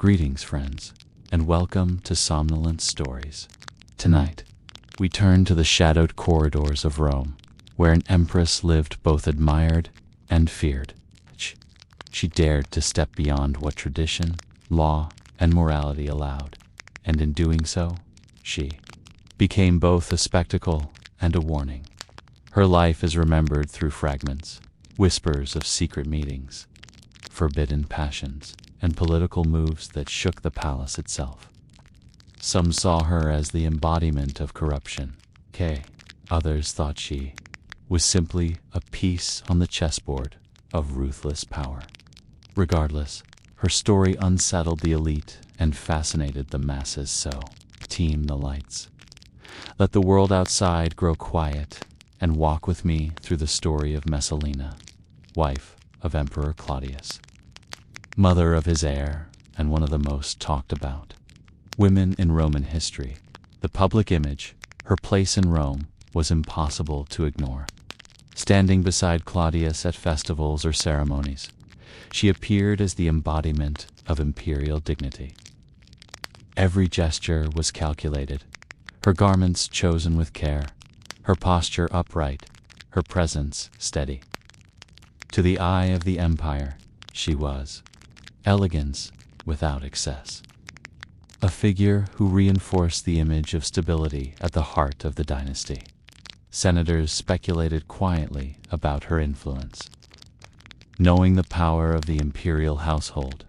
Greetings, friends, and welcome to Somnolent Stories. Tonight, we turn to the shadowed corridors of Rome, where an empress lived both admired and feared. She dared to step beyond what tradition, law, and morality allowed, and in doing so, she became both a spectacle and a warning. Her life is remembered through fragments, whispers of secret meetings, forbidden passions, and political moves that shook the palace itself. Some saw her as the embodiment of corruption. Others thought she was simply a piece on the chessboard of ruthless power. Regardless, her story unsettled the elite and fascinated the masses. So, team the lights. Let the world outside grow quiet and walk with me through the story of Messalina, wife of Emperor Claudius, mother of his heir, and one of the most talked about women in Roman history. The public image, her place in Rome, was impossible to ignore. Standing beside Claudius at festivals or ceremonies, she appeared as the embodiment of imperial dignity. Every gesture was calculated, her garments chosen with care, her posture upright, her presence steady. To the eye of the empire, she was elegance without excess. A figure who reinforced the image of stability at the heart of the dynasty. Senators speculated quietly about her influence. Knowing the power of the imperial household,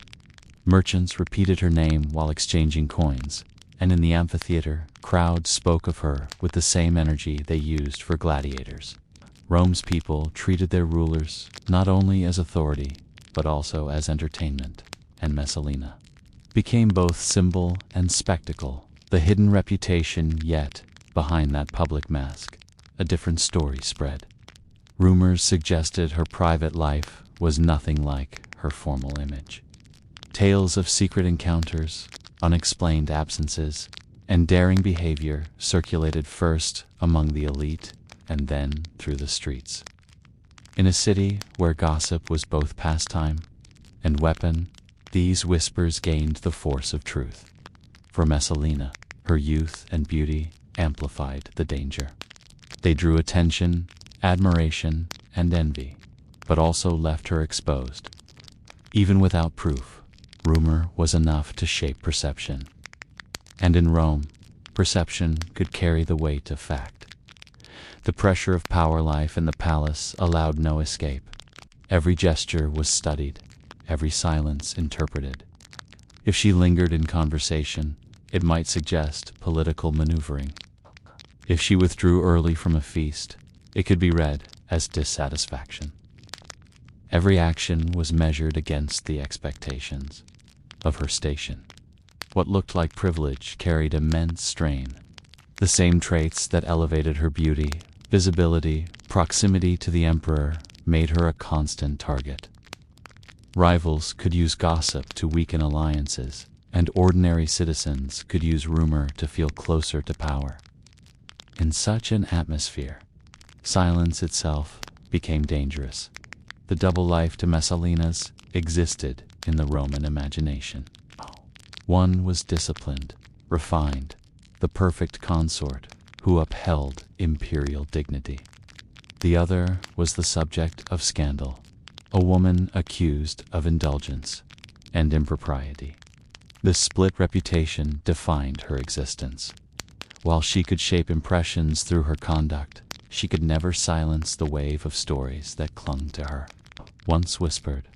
merchants repeated her name while exchanging coins, and in the amphitheater, crowds spoke of her with the same energy they used for gladiators. Rome's people treated their rulers not only as authority, but also as entertainment, and Messalina became both symbol and spectacle, the hidden reputation yet behind that public mask. A different story spread. Rumors suggested her private life was nothing like her formal image. Tales of secret encounters, unexplained absences, and daring behavior circulated first among the elite and then through the streets. In a city where gossip was both pastime and weapon, these whispers gained the force of truth. For Messalina, her youth and beauty amplified the danger. They drew attention, admiration, and envy, but also left her exposed. Even without proof, rumor was enough to shape perception. And in Rome, perception could carry the weight of fact. The pressure of power life in the palace allowed no escape. Every gesture was studied, every silence interpreted. If she lingered in conversation, it might suggest political maneuvering. If she withdrew early from a feast, it could be read as dissatisfaction. Every action was measured against the expectations of her station. What looked like privilege carried immense strain. The same traits that elevated her beauty, visibility, proximity to the emperor, made her a constant target. Rivals could use gossip to weaken alliances, and ordinary citizens could use rumor to feel closer to power. In such an atmosphere, silence itself became dangerous. The double life to Messalinas existed in the Roman imagination. One was disciplined, refined, the perfect consort who upheld imperial dignity. The other was the subject of scandal, a woman accused of indulgence and impropriety. This split reputation defined her existence. While she could shape impressions through her conduct, she could never silence the wave of stories that clung to her. Once whispered,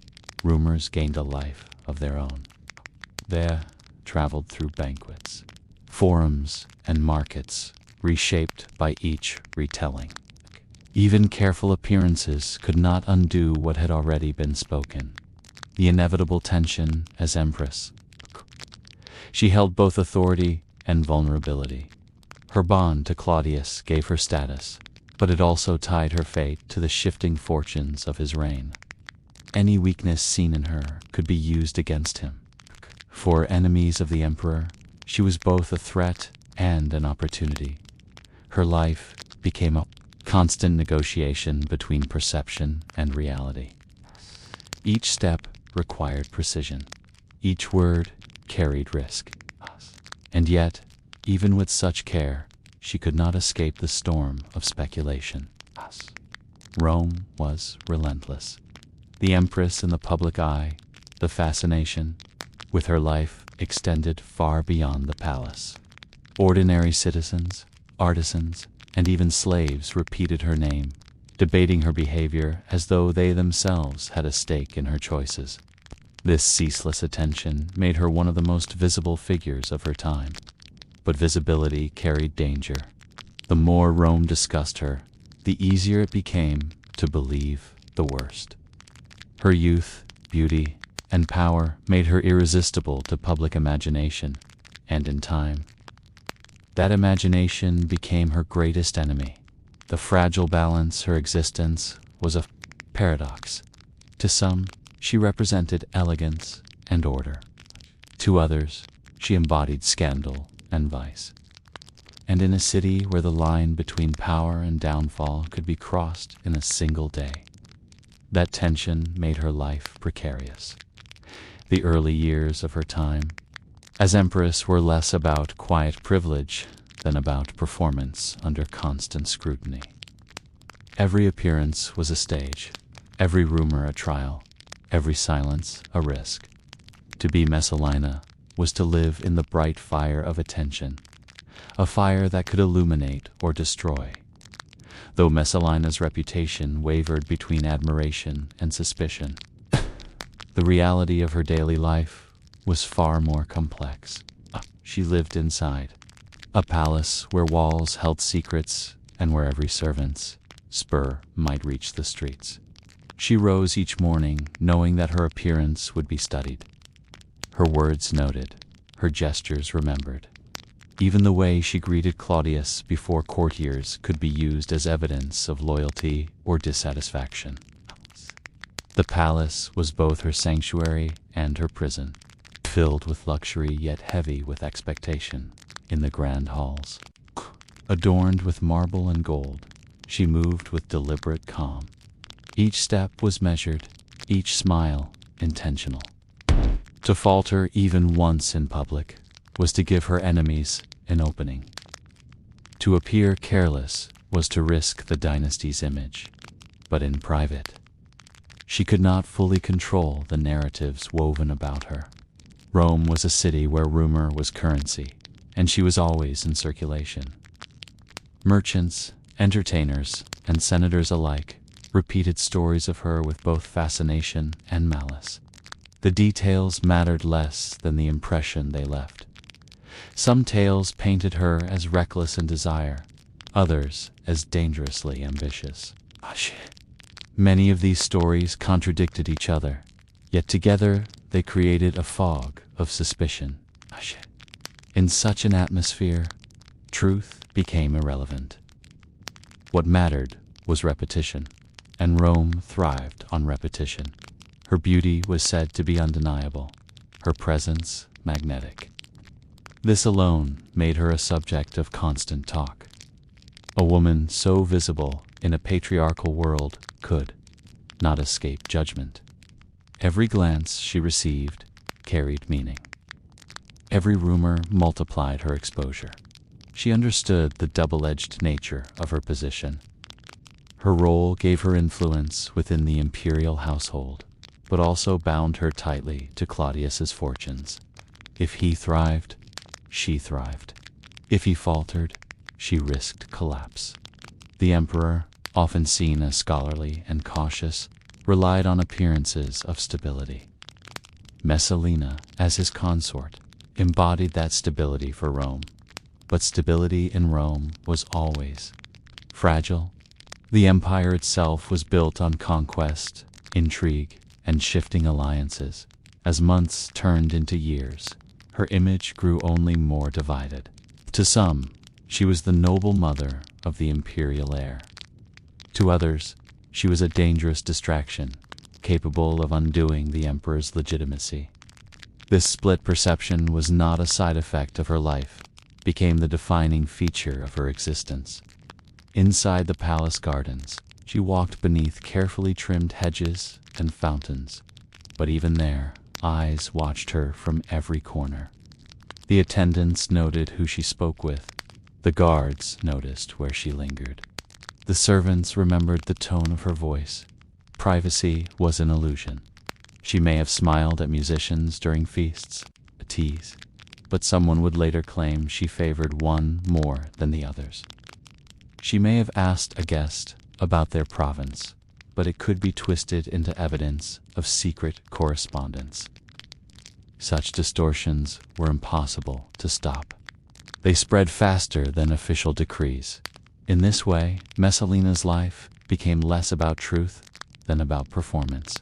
rumors gained a life of their own. They traveled through banquets, forums, and markets, reshaped by each retelling. Even careful appearances could not undo what had already been spoken. The inevitable tension as empress. She held both authority and vulnerability. Her bond to Claudius gave her status, but it also tied her fate to the shifting fortunes of his reign. Any weakness seen in her could be used against him. For enemies of the emperor, she was both a threat and an opportunity. Her life became a constant negotiation between perception and reality. Each step required precision. Each word carried risk. And yet, even with such care, she could not escape the storm of speculation. Rome was relentless. The empress in the public eye, the fascination, with her life extended far beyond the palace. Ordinary citizens, artisans, and even slaves repeated her name, debating her behavior as though they themselves had a stake in her choices. This ceaseless attention made her one of the most visible figures of her time. But visibility carried danger. The more Rome discussed her, the easier it became to believe the worst. Her youth, beauty, and power made her irresistible to public imagination, and in time, that imagination became her greatest enemy. The fragile balance her existence was a paradox. To some, she represented elegance and order. To others, she embodied scandal and vice. And in a city where the line between power and downfall could be crossed in a single day, that tension made her life precarious. The early years of her time as empress were less about quiet privilege than about performance under constant scrutiny. Every appearance was a stage, every rumor a trial, every silence a risk. To be Messalina was to live in the bright fire of attention, a fire that could illuminate or destroy. Though Messalina's reputation wavered between admiration and suspicion, the reality of her daily life was far more complex. She lived inside a palace where walls held secrets and where every servant's spur might reach the streets. She rose each morning knowing that her appearance would be studied, her words noted, her gestures remembered. Even the way she greeted Claudius before courtiers could be used as evidence of loyalty or dissatisfaction. The palace was both her sanctuary and her prison, filled with luxury yet heavy with expectation. In the grand halls, adorned with marble and gold, she moved with deliberate calm. Each step was measured, each smile intentional. To falter even once in public was to give her enemies an opening. To appear careless was to risk the dynasty's image. But in private, she could not fully control the narratives woven about her. Rome was a city where rumor was currency, and she was always in circulation. Merchants, entertainers, and senators alike repeated stories of her with both fascination and malice. The details mattered less than the impression they left. Some tales painted her as reckless in desire, others as dangerously ambitious. Many of these stories contradicted each other, yet together they created a fog of suspicion. In such an atmosphere, truth became irrelevant. What mattered was repetition, and Rome thrived on repetition. Her beauty was said to be undeniable, her presence magnetic. This alone made her a subject of constant talk. A woman so visible in a patriarchal world could not escape judgment. Every glance she received carried meaning. Every rumor multiplied her exposure. She understood the double-edged nature of her position. Her role gave her influence within the imperial household, but also bound her tightly to Claudius's fortunes. If he thrived, she thrived. If he faltered, she risked collapse. The emperor, often seen as scholarly and cautious, relied on appearances of stability. Messalina, as his consort, embodied that stability for Rome. But stability in Rome was always fragile. The empire itself was built on conquest, intrigue, and shifting alliances. As months turned into years, her image grew only more divided. To some, she was the noble mother of the imperial heir. To others, she was a dangerous distraction, capable of undoing the emperor's legitimacy. This split perception was not a side effect of her life, became the defining feature of her existence. Inside the palace gardens, she walked beneath carefully trimmed hedges and fountains, but even there, eyes watched her from every corner. The attendants noted who she spoke with. The guards noticed where she lingered. The servants remembered the tone of her voice. Privacy was an illusion. She may have smiled at musicians during feasts, a tease, but someone would later claim she favored one more than the others. She may have asked a guest about their province, but it could be twisted into evidence of secret correspondence. Such distortions were impossible to stop. They spread faster than official decrees. In this way, Messalina's life became less about truth than about performance.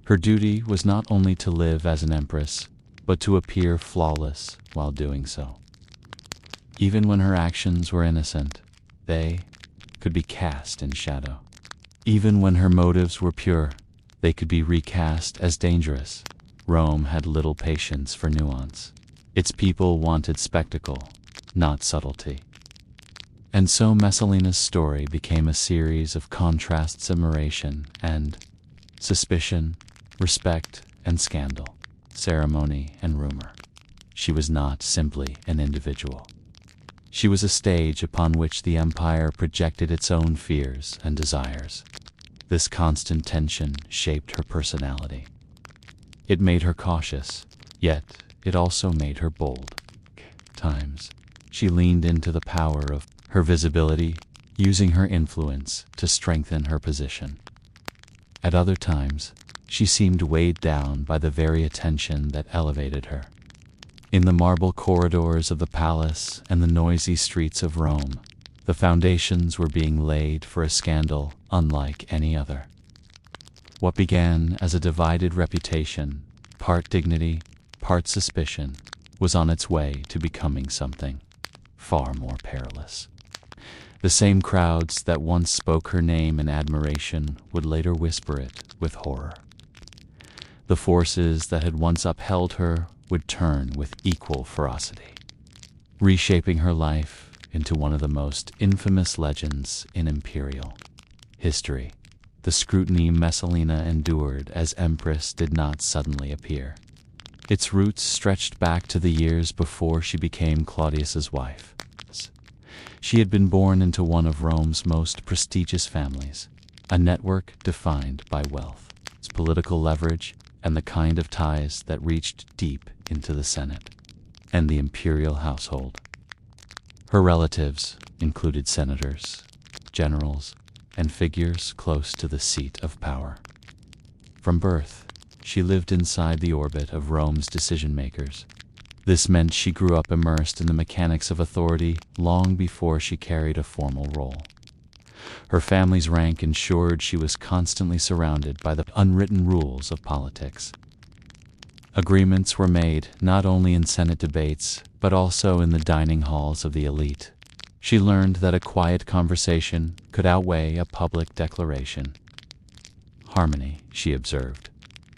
Her duty was not only to live as an empress, but to appear flawless while doing so. Even when her actions were innocent, they could be cast in shadow. Even when her motives were pure, they could be recast as dangerous. Rome had little patience for nuance. Its people wanted spectacle, not subtlety. And so Messalina's story became a series of contrasts, admiration and suspicion, respect and scandal, ceremony and rumor. She was not simply an individual. She was a stage upon which the empire projected its own fears and desires. This constant tension shaped her personality. It made her cautious, yet it also made her bold. At times, she leaned into the power of her visibility, using her influence to strengthen her position. At other times, she seemed weighed down by the very attention that elevated her. In the marble corridors of the palace and the noisy streets of Rome, the foundations were being laid for a scandal unlike any other. What began as a divided reputation, part dignity, part suspicion, was on its way to becoming something far more perilous. The same crowds that once spoke her name in admiration would later whisper it with horror. The forces that had once upheld her would turn with equal ferocity, reshaping her life into one of the most infamous legends in imperial history. The scrutiny Messalina endured as empress did not suddenly appear. Its roots stretched back to the years before she became Claudius's wife. She had been born into one of Rome's most prestigious families, a network defined by wealth, its political leverage, and the kind of ties that reached deep into the Senate and the imperial household. Her relatives included senators, generals, and figures close to the seat of power. From birth, she lived inside the orbit of Rome's decision-makers. This meant she grew up immersed in the mechanics of authority long before she carried a formal role. Her family's rank ensured she was constantly surrounded by the unwritten rules of politics. Agreements were made not only in Senate debates, but also in the dining halls of the elite. She learned that a quiet conversation could outweigh a public declaration. Harmony, she observed,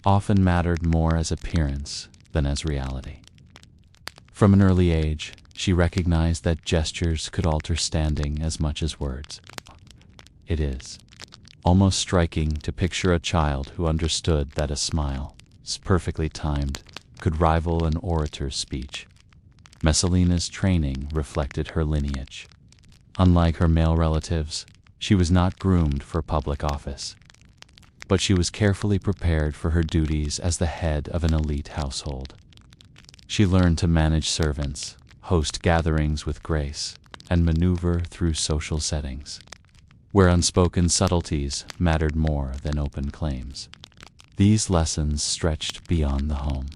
often mattered more as appearance than as reality. From an early age, she recognized that gestures could alter standing as much as words. It is almost striking to picture a child who understood that a smile, perfectly timed, could rival an orator's speech. Messalina's training reflected her lineage. Unlike her male relatives, she was not groomed for public office, but she was carefully prepared for her duties as the head of an elite household. She learned to manage servants, host gatherings with grace, and maneuver through social settings, where unspoken subtleties mattered more than open claims. These lessons stretched beyond the home.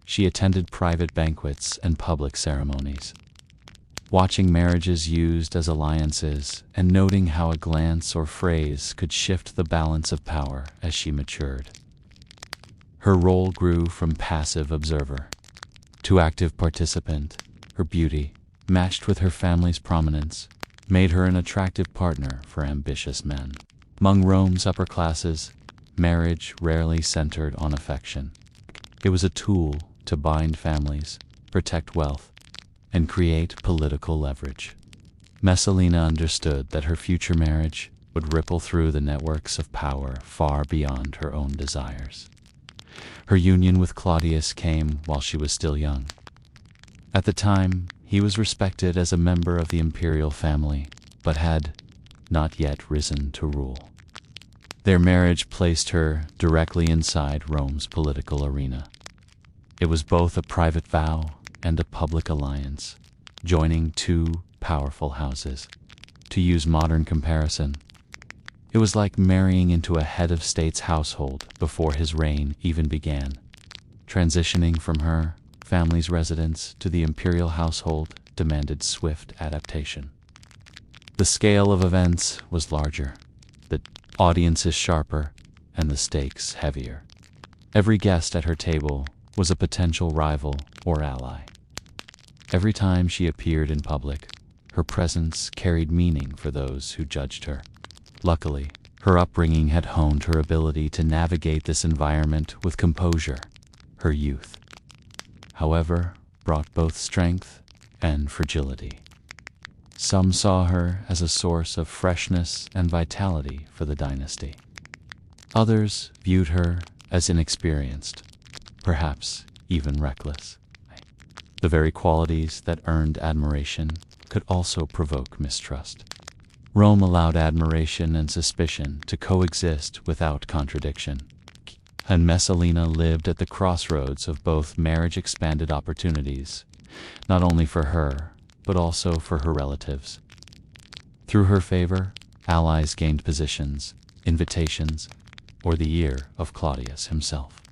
She attended private banquets and public ceremonies, watching marriages used as alliances and noting how a glance or phrase could shift the balance of power as she matured. Her role grew from passive observer to active participant. Her beauty, matched with her family's prominence, made her an attractive partner for ambitious men. Among Rome's upper classes, marriage rarely centered on affection. It was a tool to bind families, protect wealth, and create political leverage. Messalina understood that her future marriage would ripple through the networks of power far beyond her own desires. Her union with Claudius came while she was still young. At the time, he was respected as a member of the imperial family, but had not yet risen to rule. Their marriage placed her directly inside Rome's political arena. It was both a private vow and a public alliance, joining two powerful houses. To use modern comparison, it was like marrying into a head of state's household before his reign even began. Transitioning from her family's residence to the imperial household demanded swift adaptation. The scale of events was larger, the audiences sharper, and the stakes heavier. Every guest at her table was a potential rival or ally. Every time she appeared in public, her presence carried meaning for those who judged her. Luckily, her upbringing had honed her ability to navigate this environment with composure. Her youth, however, brought both strength and fragility. Some saw her as a source of freshness and vitality for the dynasty. Others viewed her as inexperienced, perhaps even reckless. The very qualities that earned admiration could also provoke mistrust. Rome allowed admiration and suspicion to coexist without contradiction, and Messalina lived at the crossroads of both marriage-expanded opportunities, not only for her, but also for her relatives. Through her favor, allies gained positions, invitations, or the ear of Claudius himself.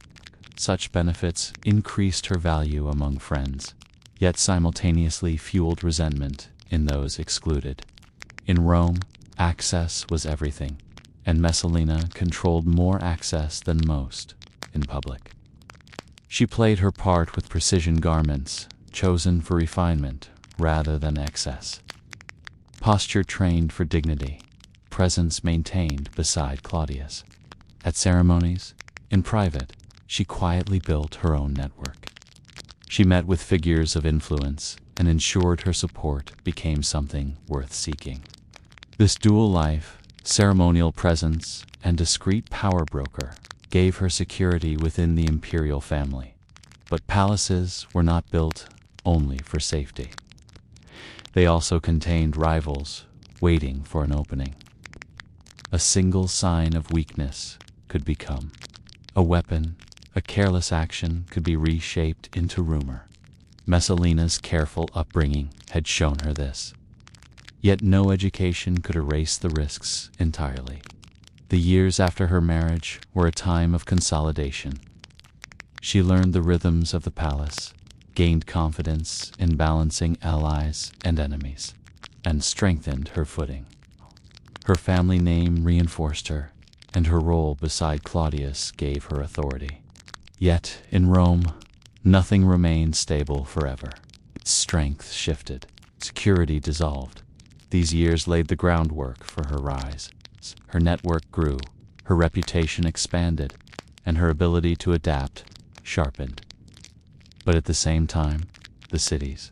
Such benefits increased her value among friends, yet simultaneously fueled resentment in those excluded. In Rome, access was everything, and Messalina controlled more access than most in public. She played her part with precision garments, chosen for refinement rather than excess. Posture trained for dignity, presence maintained beside Claudius. At ceremonies, in private, she quietly built her own network. She met with figures of influence and ensured her support became something worth seeking. This dual life, ceremonial presence, and discreet power broker gave her security within the imperial family. But palaces were not built only for safety. They also contained rivals waiting for an opening. A single sign of weakness could become a weapon. A careless action could be reshaped into rumor. Messalina's careful upbringing had shown her this. Yet no education could erase the risks entirely. The years after her marriage were a time of consolidation. She learned the rhythms of the palace, gained confidence in balancing allies and enemies, and strengthened her footing. Her family name reinforced her, and her role beside Claudius gave her authority. Yet, in Rome, nothing remained stable forever. Strength shifted, security dissolved. These years laid the groundwork for her rise. Her network grew, her reputation expanded, and her ability to adapt sharpened. But at the same time, the city's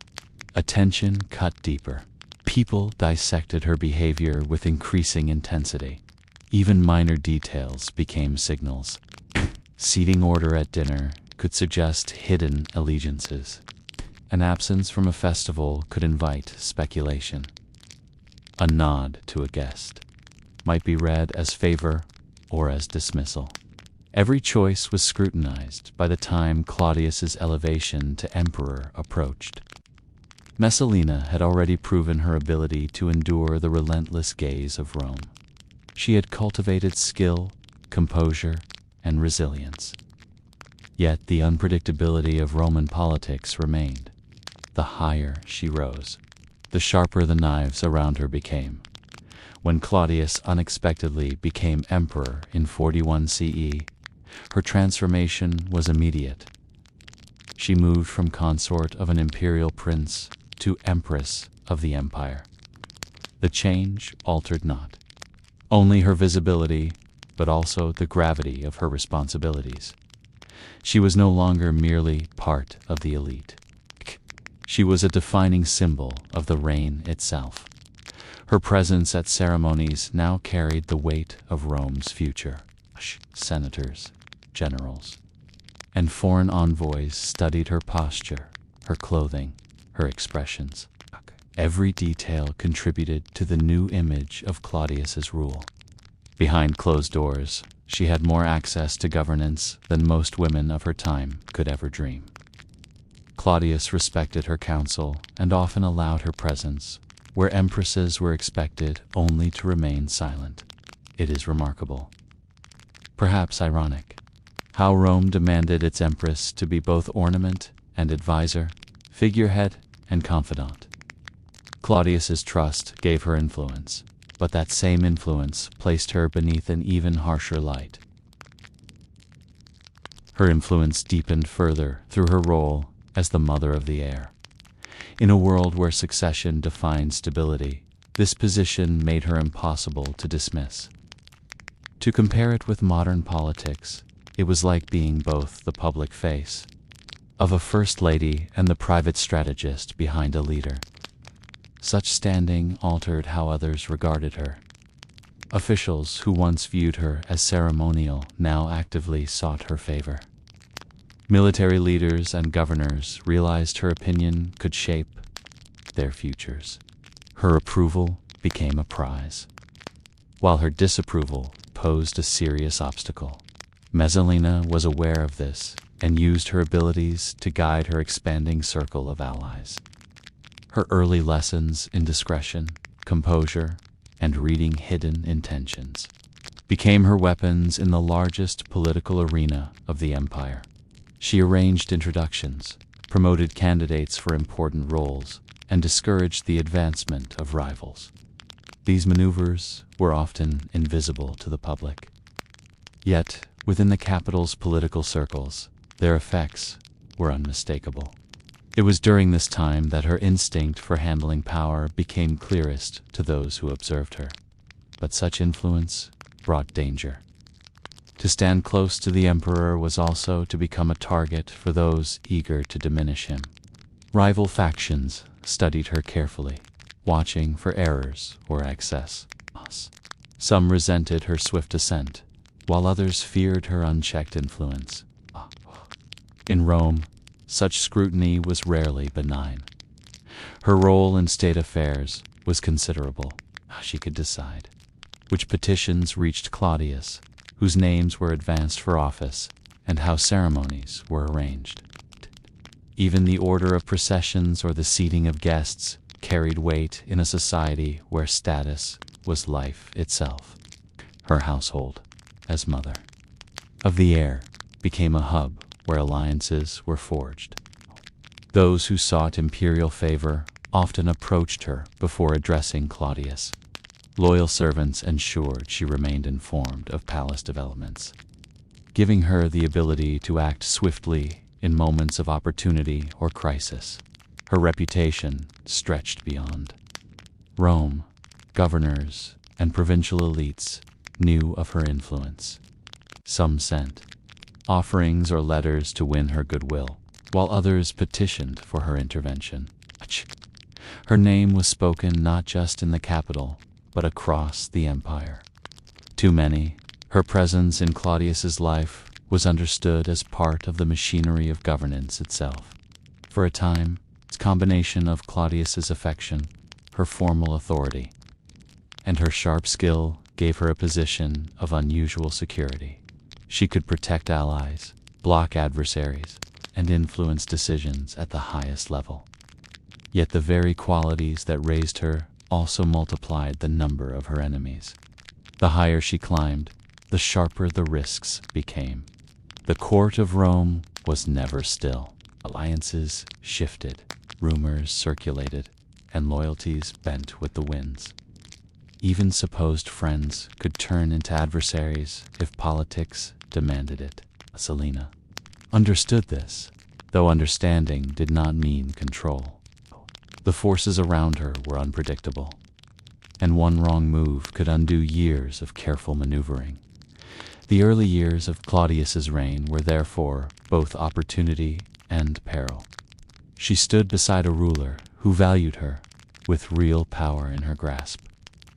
attention cut deeper. People dissected her behavior with increasing intensity. Even minor details became signals. Seating order at dinner could suggest hidden allegiances. An absence from a festival could invite speculation. A nod to a guest might be read as favor or as dismissal. Every choice was scrutinized by the time Claudius's elevation to emperor approached. Messalina had already proven her ability to endure the relentless gaze of Rome. She had cultivated skill, composure, and resilience. Yet the unpredictability of Roman politics remained. The higher she rose, the sharper the knives around her became. When Claudius unexpectedly became emperor in 41 CE, her transformation was immediate. She moved from consort of an imperial prince to empress of the empire. The change altered not only her visibility, but also the gravity of her responsibilities. She was no longer merely part of the elite. She was a defining symbol of the reign itself. Her presence at ceremonies now carried the weight of Rome's future. Senators, generals, and foreign envoys studied her posture, her clothing, her expressions. Every detail contributed to the new image of Claudius's rule. Behind closed doors, she had more access to governance than most women of her time could ever dream. Claudius respected her counsel and often allowed her presence, where empresses were expected only to remain silent. It is remarkable, perhaps ironic, how Rome demanded its empress to be both ornament and advisor, figurehead and confidant. Claudius's trust gave her influence, but that same influence placed her beneath an even harsher light. Her influence deepened further through her role as the mother of the heir. In a world where succession defined stability, this position made her impossible to dismiss. To compare it with modern politics, it was like being both the public face of a first lady and the private strategist behind a leader. Such standing altered how others regarded her. Officials who once viewed her as ceremonial now actively sought her favor. Military leaders and governors realized her opinion could shape their futures. Her approval became a prize, while her disapproval posed a serious obstacle. Messalina was aware of this and used her abilities to guide her expanding circle of allies. Her early lessons in discretion, composure, and reading hidden intentions became her weapons in the largest political arena of the empire. She arranged introductions, promoted candidates for important roles, and discouraged the advancement of rivals. These maneuvers were often invisible to the public. Yet, within the capital's political circles, their effects were unmistakable. It was during this time that her instinct for handling power became clearest to those who observed her. But such influence brought danger. To stand close to the emperor was also to become a target for those eager to diminish him. Rival factions studied her carefully, watching for errors or excess. Some resented her swift ascent, while others feared her unchecked influence. In Rome, such scrutiny was rarely benign. Her role in state affairs was considerable. She could decide which petitions reached Claudius, whose names were advanced for office, and how ceremonies were arranged. Even the order of processions or the seating of guests carried weight in a society where status was life itself. Her household, as mother of the heir, became a hub where alliances were forged. Those who sought imperial favor often approached her before addressing Claudius. Loyal servants ensured she remained informed of palace developments, giving her the ability to act swiftly in moments of opportunity or crisis. Her reputation stretched beyond Rome. Governors and provincial elites knew of her influence. Some sent offerings or letters to win her goodwill, while others petitioned for her intervention. Her name was spoken not just in the capital, but across the empire. To many, her presence in Claudius's life was understood as part of the machinery of governance itself. For a time, its combination of Claudius's affection, her formal authority, and her sharp skill gave her a position of unusual security. She could protect allies, block adversaries, and influence decisions at the highest level. Yet the very qualities that raised her also multiplied the number of her enemies. The higher she climbed, the sharper the risks became. The court of Rome was never still. Alliances shifted, rumors circulated, and loyalties bent with the winds. Even supposed friends could turn into adversaries if politics demanded it. Messalina understood this, though understanding did not mean control. The forces around her were unpredictable, and one wrong move could undo years of careful maneuvering. The early years of Claudius's reign were therefore both opportunity and peril. She stood beside a ruler who valued her, with real power in her grasp.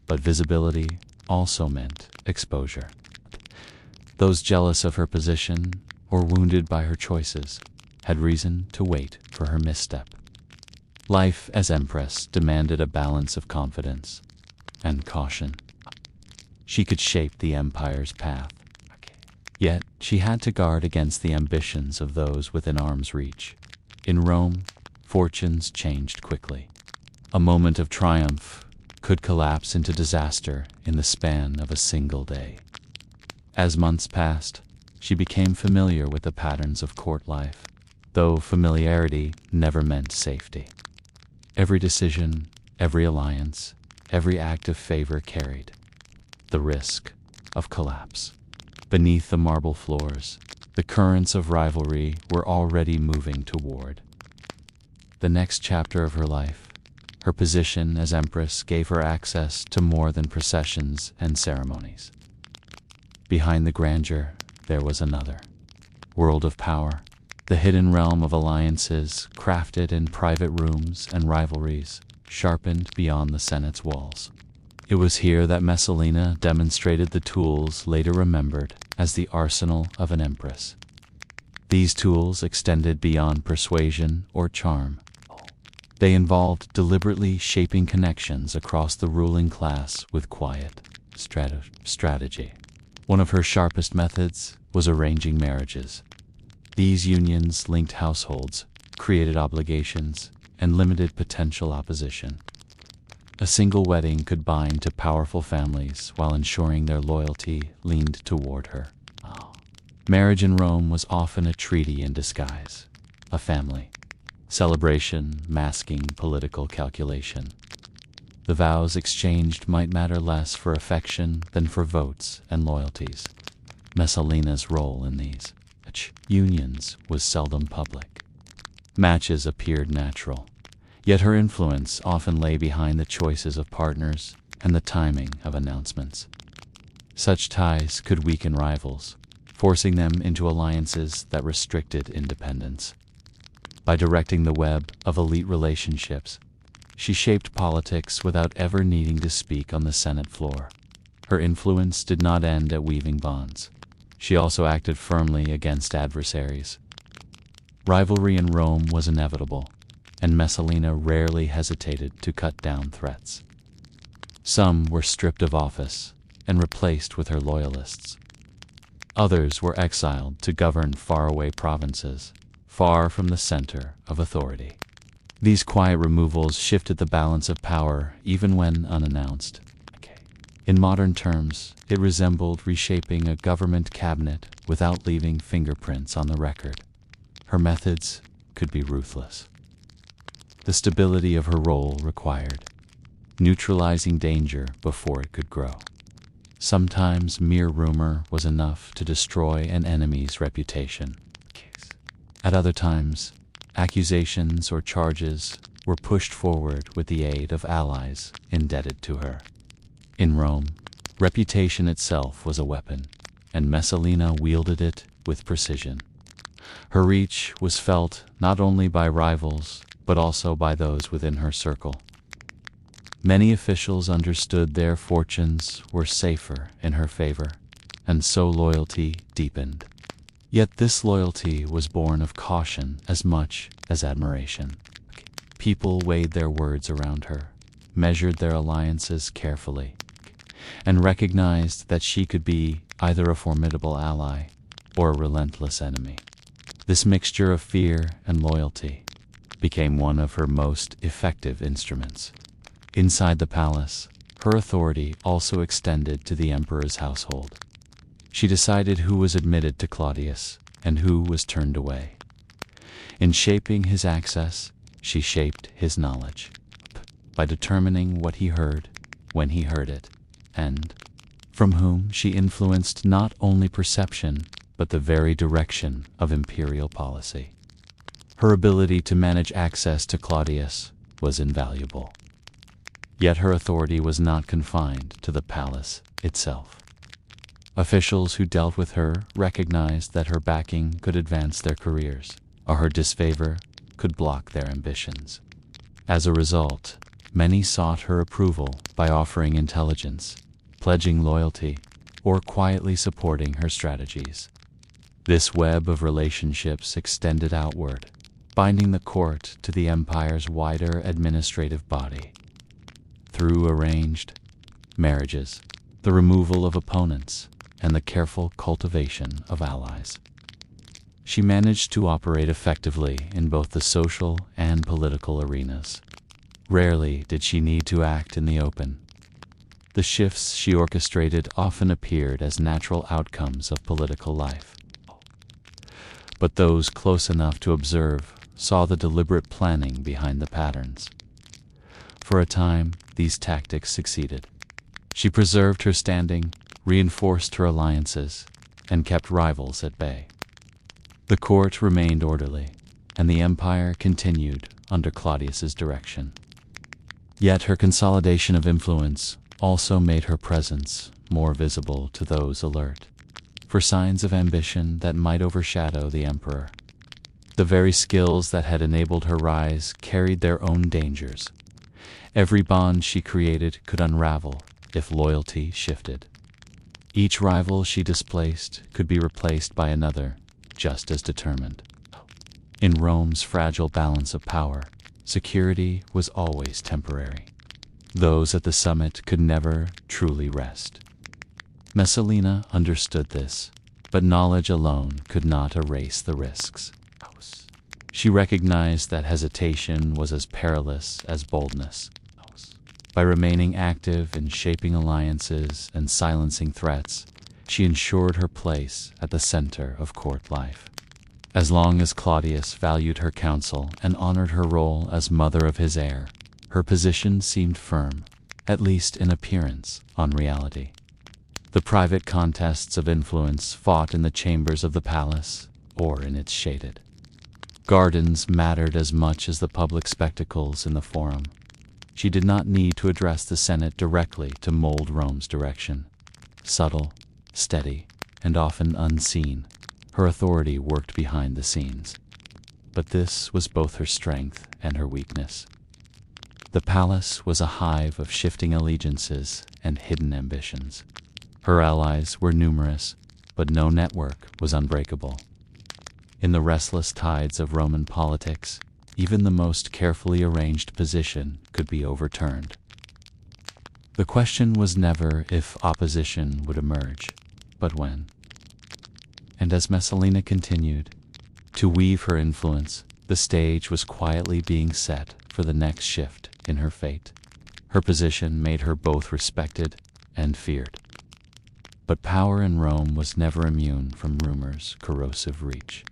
But visibility also meant exposure. Those jealous of her position or wounded by her choices, had reason to wait for her misstep. Life as empress demanded a balance of confidence and caution. She could shape the empire's path, yet she had to guard against the ambitions of those within arm's reach. In Rome, fortunes changed quickly. A moment of triumph could collapse into disaster in the span of a single day. As months passed, she became familiar with the patterns of court life, though familiarity never meant safety. Every decision, every alliance, every act of favor carried the risk of collapse. Beneath the marble floors, the currents of rivalry were already moving toward the next chapter of her life. Her position as empress gave her access to more than processions and ceremonies. Behind the grandeur, there was another world of power, the hidden realm of alliances crafted in private rooms and rivalries sharpened beyond the Senate's walls. It was here that Messalina demonstrated the tools later remembered as the arsenal of an empress. These tools extended beyond persuasion or charm. They involved deliberately shaping connections across the ruling class with quiet strategy. One of her sharpest methods was arranging marriages. These unions linked households, created obligations, and limited potential opposition. A single wedding could bind to powerful families while ensuring their loyalty leaned toward her. Marriage in Rome was often a treaty in disguise, a family celebration masking political calculation. The vows exchanged might matter less for affection than for votes and loyalties. Messalina's role in these unions was seldom public. Matches appeared natural, yet her influence often lay behind the choices of partners and the timing of announcements. Such ties could weaken rivals, forcing them into alliances that restricted independence. By directing the web of elite relationships, she shaped politics without ever needing to speak on the Senate floor. Her influence did not end at weaving bonds. She also acted firmly against adversaries. Rivalry in Rome was inevitable, and Messalina rarely hesitated to cut down threats. Some were stripped of office and replaced with her loyalists. Others were exiled to govern faraway provinces, far from the center of authority. These quiet removals shifted the balance of power even when unannounced. In modern terms, it resembled reshaping a government cabinet without leaving fingerprints on the record. Her methods could be ruthless. The stability of her role required neutralizing danger before it could grow. Sometimes mere rumor was enough to destroy an enemy's reputation. At other times, accusations or charges were pushed forward with the aid of allies indebted to her. In Rome, reputation itself was a weapon, and Messalina wielded it with precision. Her reach was felt not only by rivals, but also by those within her circle. Many officials understood their fortunes were safer in her favor, and so loyalty deepened. Yet this loyalty was born of caution as much as admiration. People weighed their words around her, measured their alliances carefully, and recognized that she could be either a formidable ally or a relentless enemy. This mixture of fear and loyalty became one of her most effective instruments. Inside the palace, her authority also extended to the emperor's household. She decided who was admitted to Claudius and who was turned away. In shaping his access, she shaped his knowledge, by determining what he heard, when he heard it, and from whom she influenced not only perception, but the very direction of imperial policy. Her ability to manage access to Claudius was invaluable. Yet her authority was not confined to the palace itself. Officials who dealt with her recognized that her backing could advance their careers, or her disfavor could block their ambitions. As a result, many sought her approval by offering intelligence, pledging loyalty, or quietly supporting her strategies. This web of relationships extended outward, binding the court to the empire's wider administrative body. Through arranged marriages, the removal of opponents, and the careful cultivation of allies, she managed to operate effectively in both the social and political arenas. Rarely did she need to act in the open. The shifts she orchestrated often appeared as natural outcomes of political life. But those close enough to observe saw the deliberate planning behind the patterns. For a time, these tactics succeeded. She preserved her standing, reinforced her alliances, and kept rivals at bay. The court remained orderly, and the empire continued under Claudius's direction. Yet her consolidation of influence also made her presence more visible to those alert for signs of ambition that might overshadow the emperor. The very skills that had enabled her rise carried their own dangers. Every bond she created could unravel if loyalty shifted. Each rival she displaced could be replaced by another just as determined. In Rome's fragile balance of power, security was always temporary. Those at the summit could never truly rest. Messalina understood this, but knowledge alone could not erase the risks. She recognized that hesitation was as perilous as boldness. By remaining active in shaping alliances and silencing threats, she ensured her place at the center of court life. As long as Claudius valued her counsel and honored her role as mother of his heir, her position seemed firm, at least in appearance, on reality. The private contests of influence fought in the chambers of the palace or in its shaded gardens mattered as much as the public spectacles in the forum. She did not need to address the Senate directly to mold Rome's direction. Subtle, steady, and often unseen, her authority worked behind the scenes. But this was both her strength and her weakness. The palace was a hive of shifting allegiances and hidden ambitions. Her allies were numerous, but no network was unbreakable. In the restless tides of Roman politics, even the most carefully arranged position could be overturned. The question was never if opposition would emerge, but when. And as Messalina continued to weave her influence, the stage was quietly being set for the next shift in her fate. Her position made her both respected and feared. But power in Rome was never immune from rumor's corrosive reach.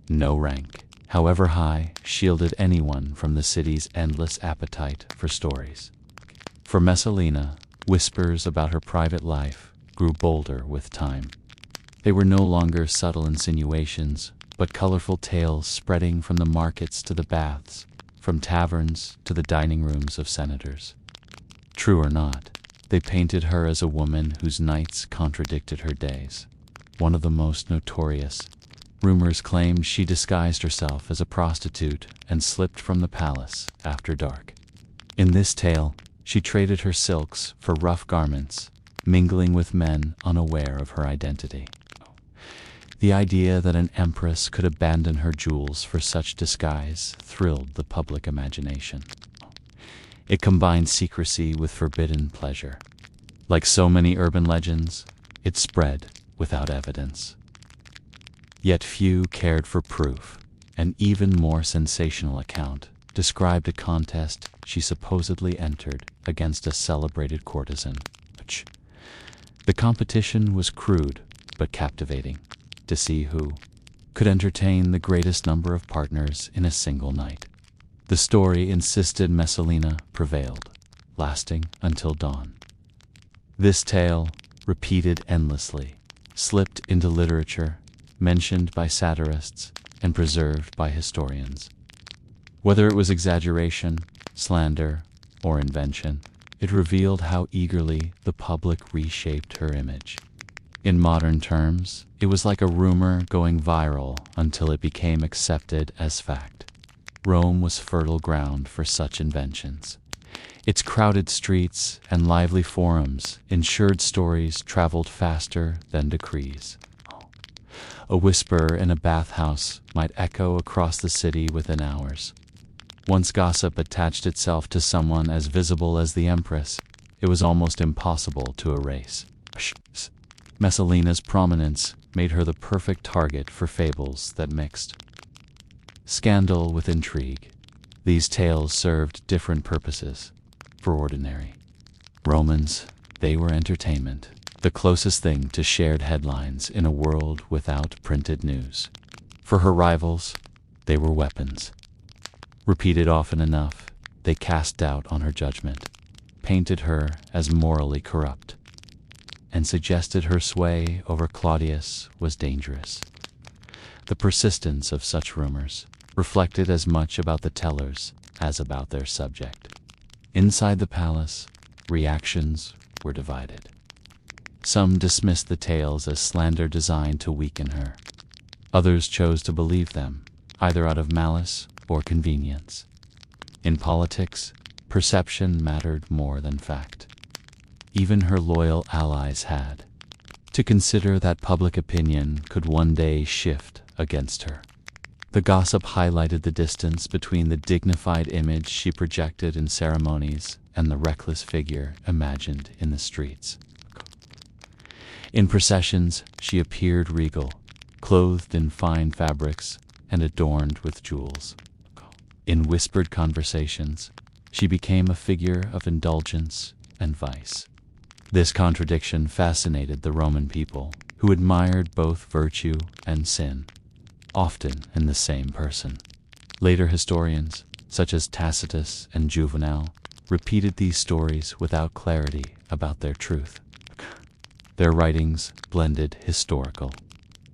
No rank, however high, shielded anyone from the city's endless appetite for stories. For Messalina, whispers about her private life grew bolder with time. They were no longer subtle insinuations, but colorful tales spreading from the markets to the baths, from taverns to the dining rooms of senators. True or not, they painted her as a woman whose nights contradicted her days. One of the most notorious, rumors claimed she disguised herself as a prostitute and slipped from the palace after dark. In this tale, she traded her silks for rough garments, mingling with men unaware of her identity. The idea that an empress could abandon her jewels for such disguise thrilled the public imagination. It combined secrecy with forbidden pleasure. Like so many urban legends, it spread without evidence. Yet few cared for proof. An even more sensational account described a contest she supposedly entered against a celebrated courtesan. The competition was crude but captivating, to see who could entertain the greatest number of partners in a single night. The story insisted Messalina prevailed, lasting until dawn. This tale, repeated endlessly, slipped into literature, mentioned by satirists, and preserved by historians. Whether it was exaggeration, slander, or invention, it revealed how eagerly the public reshaped her image. In modern terms, it was like a rumor going viral until it became accepted as fact. Rome was fertile ground for such inventions. Its crowded streets and lively forums ensured stories traveled faster than decrees. A whisper in a bathhouse might echo across the city within hours. Once gossip attached itself to someone as visible as the Empress, it was almost impossible to erase. Messalina's prominence made her the perfect target for fables that mixed scandal with intrigue. These tales served different purposes. For ordinary Romans, they were entertainment, the closest thing to shared headlines in a world without printed news. For her rivals, they were weapons. Repeated often enough, they cast doubt on her judgment, painted her as morally corrupt, and suggested her sway over Claudius was dangerous. The persistence of such rumors reflected as much about the tellers as about their subject. Inside the palace, reactions were divided. Some dismissed the tales as slander designed to weaken her. Others chose to believe them, either out of malice or convenience. In politics, perception mattered more than fact. Even her loyal allies had to consider that public opinion could one day shift against her. The gossip highlighted the distance between the dignified image she projected in ceremonies and the reckless figure imagined in the streets. In processions, she appeared regal, clothed in fine fabrics and adorned with jewels. In whispered conversations, she became a figure of indulgence and vice. This contradiction fascinated the Roman people, who admired both virtue and sin, often in the same person. Later historians, such as Tacitus and Juvenal, repeated these stories without clarity about their truth. Their writings blended historical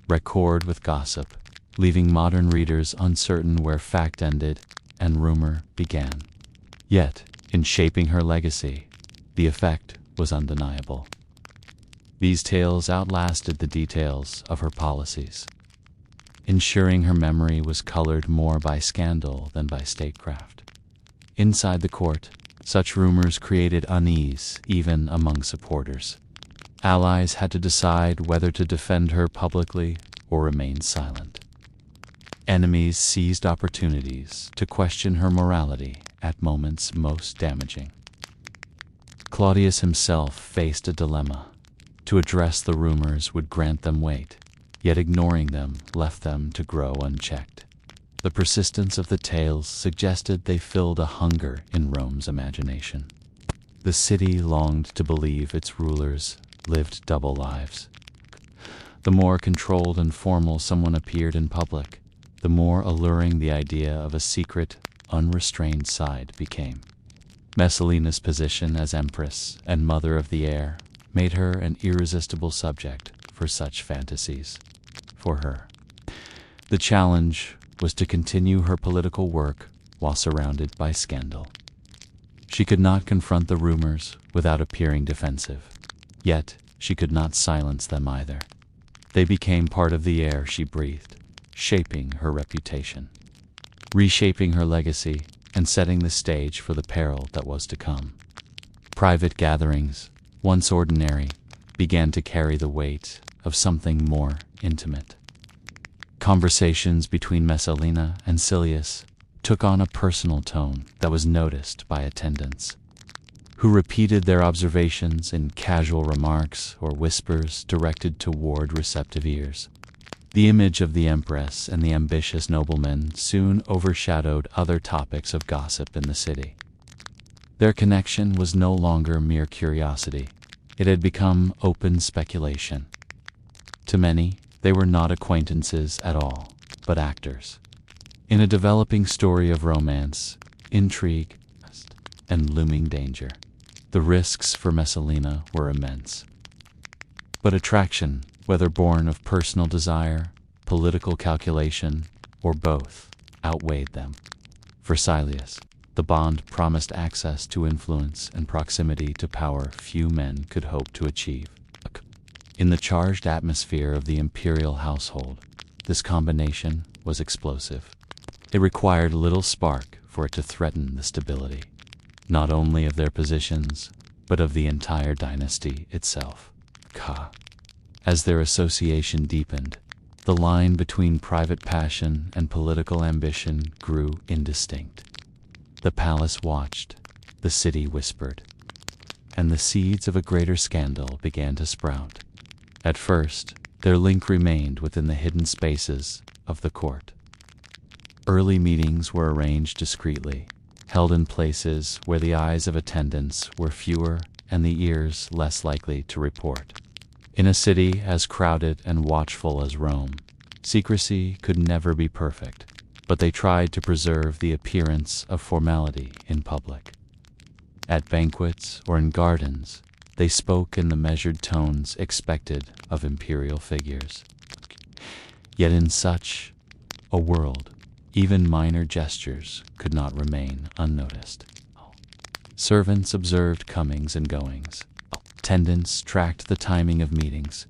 record with gossip, leaving modern readers uncertain where fact ended and rumor began. Yet, in shaping her legacy, the effect was undeniable. These tales outlasted the details of her policies, ensuring her memory was colored more by scandal than by statecraft. Inside the court, such rumors created unease even among supporters. Allies had to decide whether to defend her publicly or remain silent. Enemies seized opportunities to question her morality at moments most damaging. Claudius himself faced a dilemma. To address the rumors would grant them weight, yet ignoring them left them to grow unchecked. The persistence of the tales suggested they filled a hunger in Rome's imagination. The city longed to believe its rulers lived double lives. The more controlled and formal someone appeared in public, the more alluring the idea of a secret, unrestrained side became. Messalina's position as empress and mother of the heir made her an irresistible subject for such fantasies. For her, the challenge was to continue her political work while surrounded by scandal. She could not confront the rumors without appearing defensive. Yet, she could not silence them either. They became part of the air she breathed, shaping her reputation, reshaping her legacy, and setting the stage for the peril that was to come. Private gatherings, once ordinary, began to carry the weight of something more intimate. Conversations between Messalina and Silius took on a personal tone that was noticed by attendants, who repeated their observations in casual remarks or whispers directed toward receptive ears. The image of the empress and the ambitious nobleman soon overshadowed other topics of gossip in the city. Their connection was no longer mere curiosity. It had become open speculation. To many, they were not acquaintances at all, but actors in a developing story of romance, intrigue, and looming danger. The risks for Messalina were immense. But attraction, whether born of personal desire, political calculation, or both, outweighed them. For Silius, the bond promised access to influence and proximity to power few men could hope to achieve. In the charged atmosphere of the imperial household, this combination was explosive. It required little spark for it to threaten the stability, not only of their positions, but of the entire dynasty itself. As their association deepened, The line between private passion and political ambition grew indistinct. The palace watched, the city whispered, and the seeds of a greater scandal began to sprout. At first, their link remained within the hidden spaces of the court. Early meetings were arranged discreetly, held in places where the eyes of attendants were fewer and the ears less likely to report. In a city as crowded and watchful as Rome, secrecy could never be perfect, but they tried to preserve the appearance of formality in public. At banquets or in gardens, they spoke in the measured tones expected of imperial figures. Yet in such a world, even minor gestures could not remain unnoticed. Servants observed comings and goings. Attendants tracked the timing of meetings.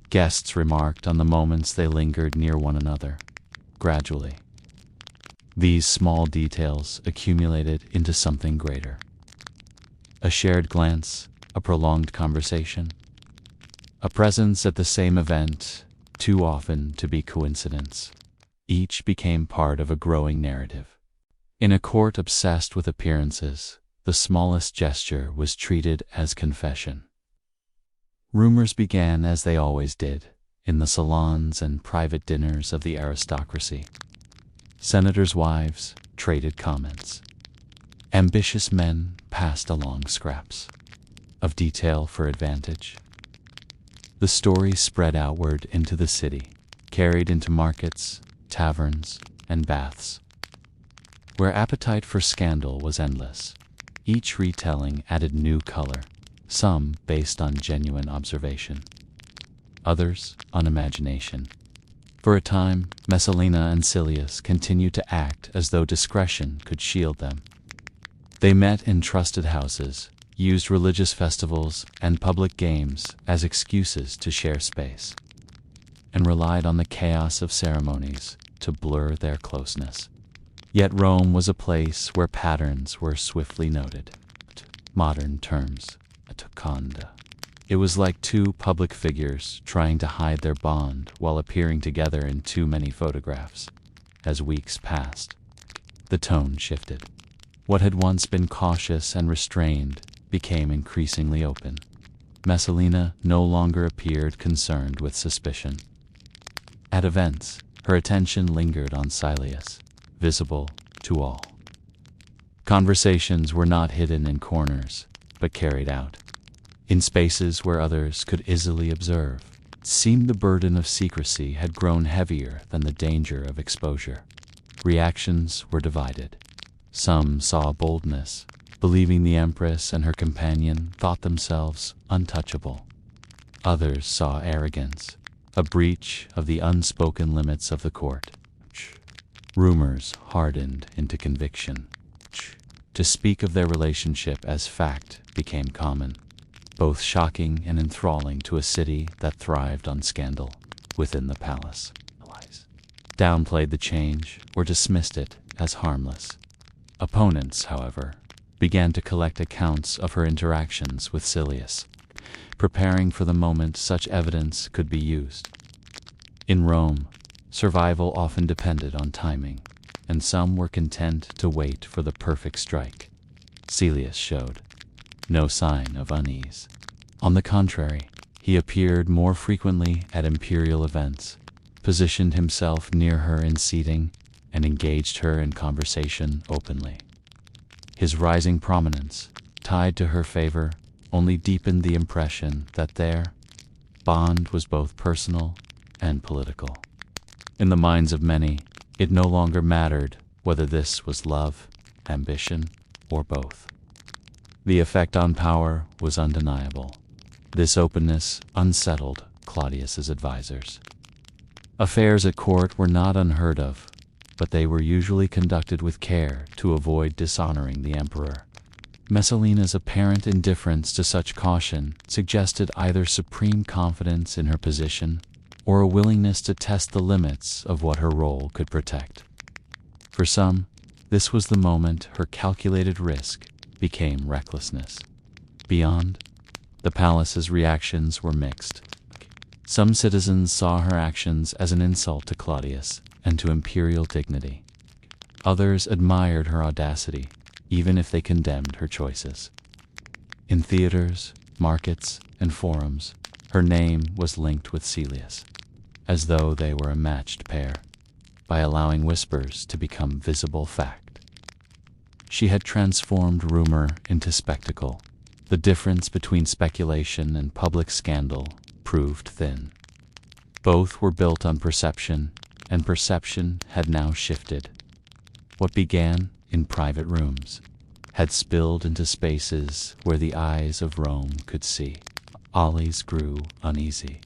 Guests remarked on the moments they lingered near one another. Gradually, these small details accumulated into something greater. A shared glance, a prolonged conversation, a presence at the same event, too often to be coincidence. Each became part of a growing narrative. In a court obsessed with appearances, the smallest gesture was treated as confession. Rumors began as they always did, in the salons and private dinners of the aristocracy. Senators' wives traded comments. Ambitious men passed along scraps of detail for advantage. The story spread outward into the city, carried into markets, taverns, and baths, where appetite for scandal was endless. Each retelling added new color, some based on genuine observation, others on imagination. For a time, Messalina and Silius continued to act as though discretion could shield them. They met in trusted houses, used religious festivals and public games as excuses to share space, and relied on the chaos of ceremonies to blur their closeness. Yet Rome was a place where patterns were swiftly noted. Modern terms, a toconda. It was like two public figures trying to hide their bond while appearing together in too many photographs. As weeks passed, the tone shifted. What had once been cautious and restrained became increasingly open. Messalina no longer appeared concerned with suspicion. At events, her attention lingered on Silius, visible to all. Conversations were not hidden in corners, but carried out, in spaces where others could easily observe. It seemed the burden of secrecy had grown heavier than the danger of exposure. Reactions were divided. Some saw boldness, believing the Empress and her companion thought themselves untouchable. Others saw arrogance, a breach of the unspoken limits of the court. Rumors hardened into conviction. To speak of their relationship as fact became common, both shocking and enthralling to a city that thrived on scandal within the palace. Downplayed the change or dismissed it as harmless. Opponents, however, began to collect accounts of her interactions with Silius, preparing for the moment such evidence could be used. In Rome, survival often depended on timing, and some were content to wait for the perfect strike. Silius showed no sign of unease. On the contrary, he appeared more frequently at imperial events, positioned himself near her in seating, and engaged her in conversation openly. His rising prominence, tied to her favor, only deepened the impression that their bond was both personal and political. In the minds of many, it no longer mattered whether this was love, ambition, or both. The effect on power was undeniable. This openness unsettled Claudius's advisors. Affairs at court were not unheard of, but they were usually conducted with care to avoid dishonoring the emperor. Messalina's apparent indifference to such caution suggested either supreme confidence in her position or a willingness to test the limits of what her role could protect. For some, this was the moment her calculated risk became recklessness. Beyond, the palace's reactions were mixed. Some citizens saw her actions as an insult to Claudius and to imperial dignity. Others admired her audacity, even if they condemned her choices. In theaters, markets, and forums, her name was linked with Celius, as though they were a matched pair, by allowing whispers to become visible fact. She had transformed rumor into spectacle. The difference between speculation and public scandal proved thin. Both were built on perception, and perception had now shifted. What began in private rooms had spilled into spaces where the eyes of Rome could see. Allies grew uneasy.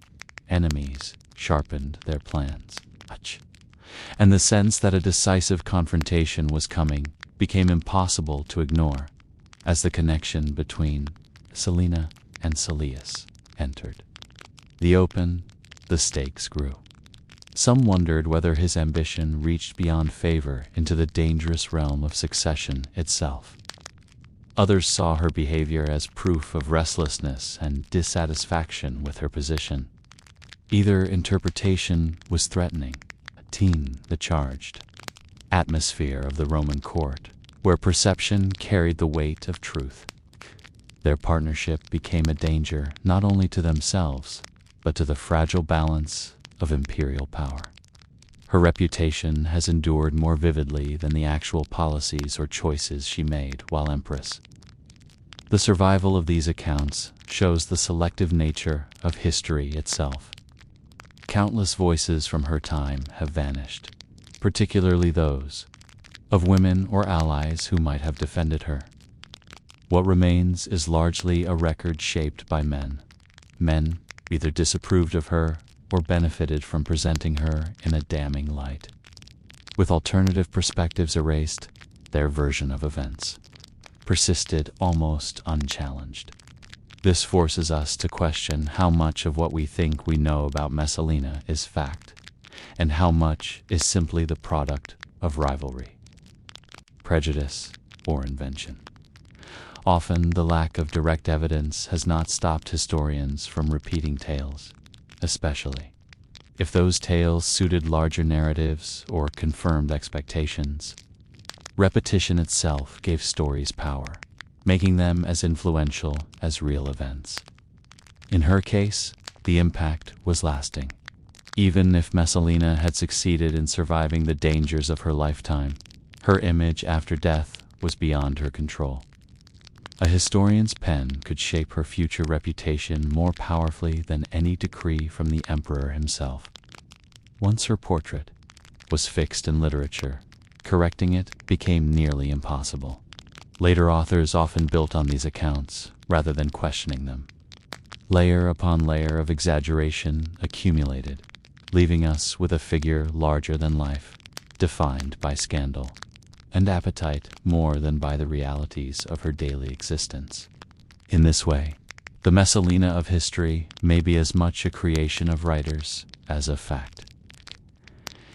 Enemies sharpened their plans. And the sense that a decisive confrontation was coming became impossible to ignore as the connection between Messalina and Celius entered. The open, the stakes grew. Some wondered whether his ambition reached beyond favor into the dangerous realm of succession itself. Others saw her behavior as proof of restlessness and dissatisfaction with her position. Either interpretation was threatening. The charged atmosphere of the Roman court, where perception carried the weight of truth. Their partnership became a danger not only to themselves, but to the fragile balance of imperial power. Her reputation has endured more vividly than the actual policies or choices she made while empress. The survival of these accounts shows the selective nature of history itself. Countless voices from her time have vanished, particularly those of women or allies who might have defended her. What remains is largely a record shaped by men. Men either disapproved of her or benefited from presenting her in a damning light. With alternative perspectives erased, their version of events persisted almost unchallenged. This forces us to question how much of what we think we know about Messalina is fact, and how much is simply the product of rivalry, prejudice, or invention. Often, the lack of direct evidence has not stopped historians from repeating tales, especially if those tales suited larger narratives or confirmed expectations. Repetition itself gave stories power, making them as influential as real events. In her case, the impact was lasting. Even if Messalina had succeeded in surviving the dangers of her lifetime, her image after death was beyond her control. A historian's pen could shape her future reputation more powerfully than any decree from the emperor himself. Once her portrait was fixed in literature, correcting it became nearly impossible. Later authors often built on these accounts rather than questioning them. Layer upon layer of exaggeration accumulated, leaving us with a figure larger than life, defined by scandal and appetite more than by the realities of her daily existence. In this way, the Messalina of history may be as much a creation of writers as of fact.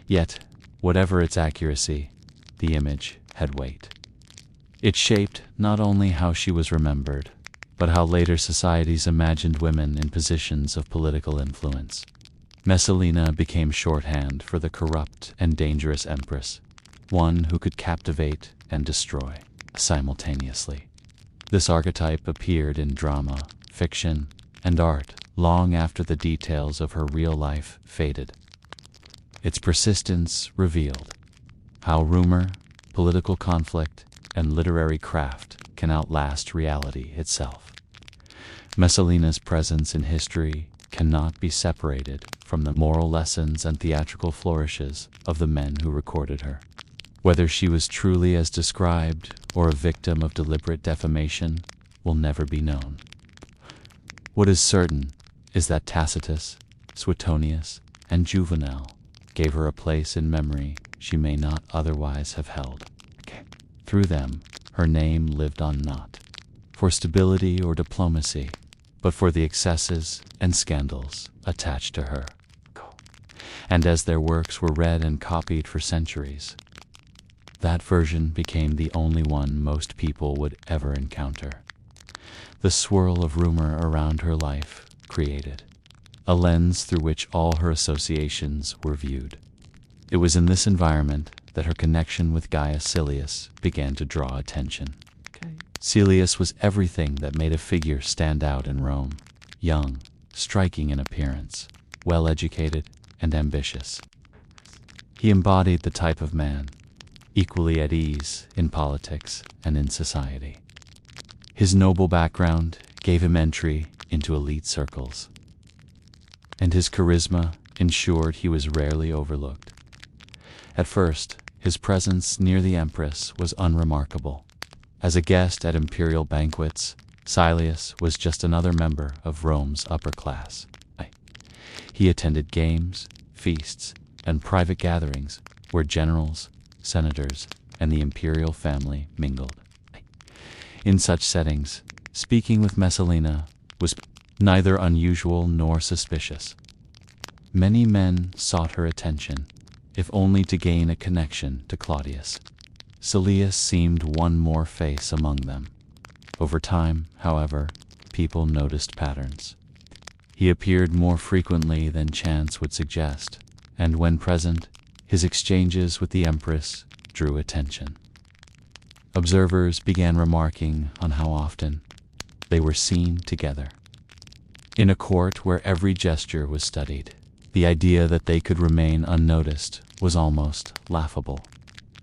Yet, whatever its accuracy, the image had weight. It shaped not only how she was remembered, but how later societies imagined women in positions of political influence. Messalina became shorthand for the corrupt and dangerous empress, one who could captivate and destroy simultaneously. This archetype appeared in drama, fiction, and art long after the details of her real life faded. Its persistence revealed how rumor, political conflict, and literary craft can outlast reality itself. Messalina's presence in history cannot be separated from the moral lessons and theatrical flourishes of the men who recorded her. Whether she was truly as described or a victim of deliberate defamation will never be known. What is certain is that Tacitus, Suetonius, and Juvenal gave her a place in memory she may not otherwise have held. Through them, her name lived on not for stability or diplomacy, but for the excesses and scandals attached to her. And as their works were read and copied for centuries, that version became the only one most people would ever encounter. The swirl of rumor around her life created a lens through which all her associations were viewed. It was in this environment that her connection with Gaius Silius began to draw attention. Silius was everything that made a figure stand out in Rome: young, striking in appearance, well-educated, and ambitious. He embodied the type of man, equally at ease in politics and in society. His noble background gave him entry into elite circles, and his charisma ensured he was rarely overlooked. At first, his presence near the empress was unremarkable. As a guest at imperial banquets, Silius was just another member of Rome's upper class. He attended games, feasts, and private gatherings where generals, senators, and the imperial family mingled. In such settings, speaking with Messalina was neither unusual nor suspicious. Many men sought her attention, if only to gain a connection to Claudius. Silius seemed one more face among them. Over time, however, people noticed patterns. He appeared more frequently than chance would suggest, and when present, his exchanges with the empress drew attention. Observers began remarking on how often they were seen together. In a court where every gesture was studied, the idea that they could remain unnoticed was almost laughable.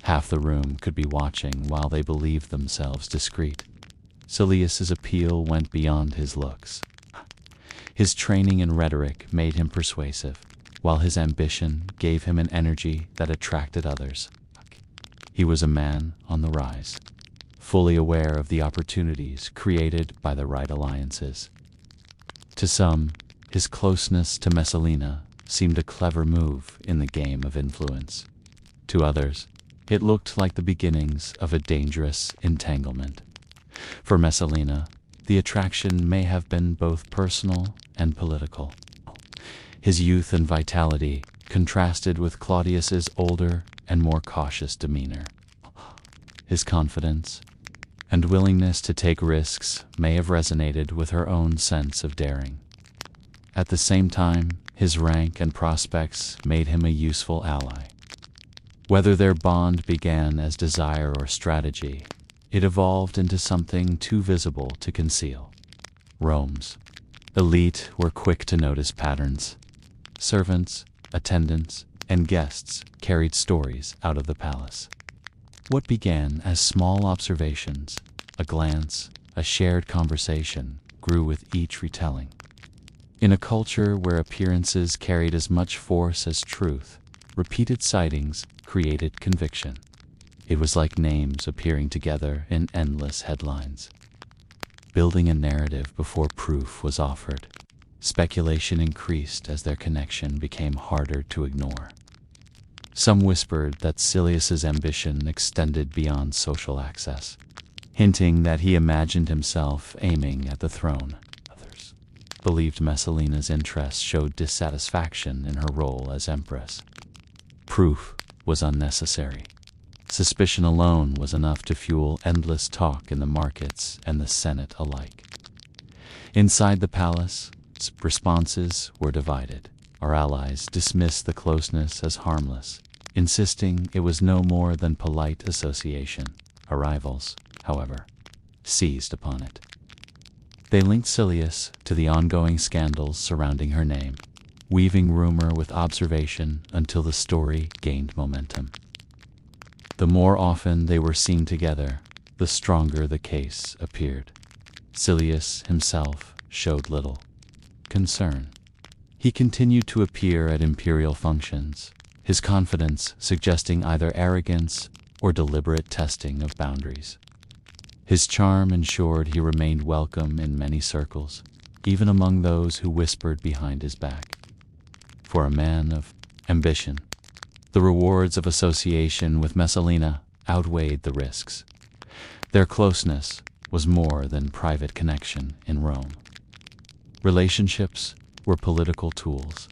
Half the room could be watching while they believed themselves discreet. Silius's appeal went beyond his looks. His training in rhetoric made him persuasive, while his ambition gave him an energy that attracted others. He was a man on the rise, fully aware of the opportunities created by the right alliances. To some, his closeness to Messalina seemed a clever move in the game of influence. To others, it looked like the beginnings of a dangerous entanglement. For Messalina, the attraction may have been both personal and political. His youth and vitality contrasted with Claudius's older and more cautious demeanor. His confidence and willingness to take risks may have resonated with her own sense of daring. At the same time, his rank and prospects made him a useful ally. Whether their bond began as desire or strategy, it evolved into something too visible to conceal. Rome's elite were quick to notice patterns. Servants, attendants, and guests carried stories out of the palace. What began as small observations, a glance, a shared conversation, grew with each retelling. In a culture where appearances carried as much force as truth, repeated sightings created conviction. It was like names appearing together in endless headlines. Building a narrative before proof was offered, speculation increased as their connection became harder to ignore. Some whispered that Silius's ambition extended beyond social access, hinting that he imagined himself aiming at the throne. Others believed Messalina's interests showed dissatisfaction in her role as empress. Proof was unnecessary. Suspicion alone was enough to fuel endless talk in the markets and the Senate alike. Inside the palace, responses were divided. Our allies dismissed the closeness as harmless, insisting it was no more than polite association. Our rivals, however, seized upon it. They linked Silius to the ongoing scandals surrounding her name, weaving rumor with observation until the story gained momentum. The more often they were seen together, the stronger the case appeared. Silius himself showed little concern. He continued to appear at imperial functions, his confidence suggesting either arrogance or deliberate testing of boundaries. His charm ensured he remained welcome in many circles, even among those who whispered behind his back. For a man of ambition, the rewards of association with Messalina outweighed the risks. Their closeness was more than private connection in Rome. Relationships were political tools.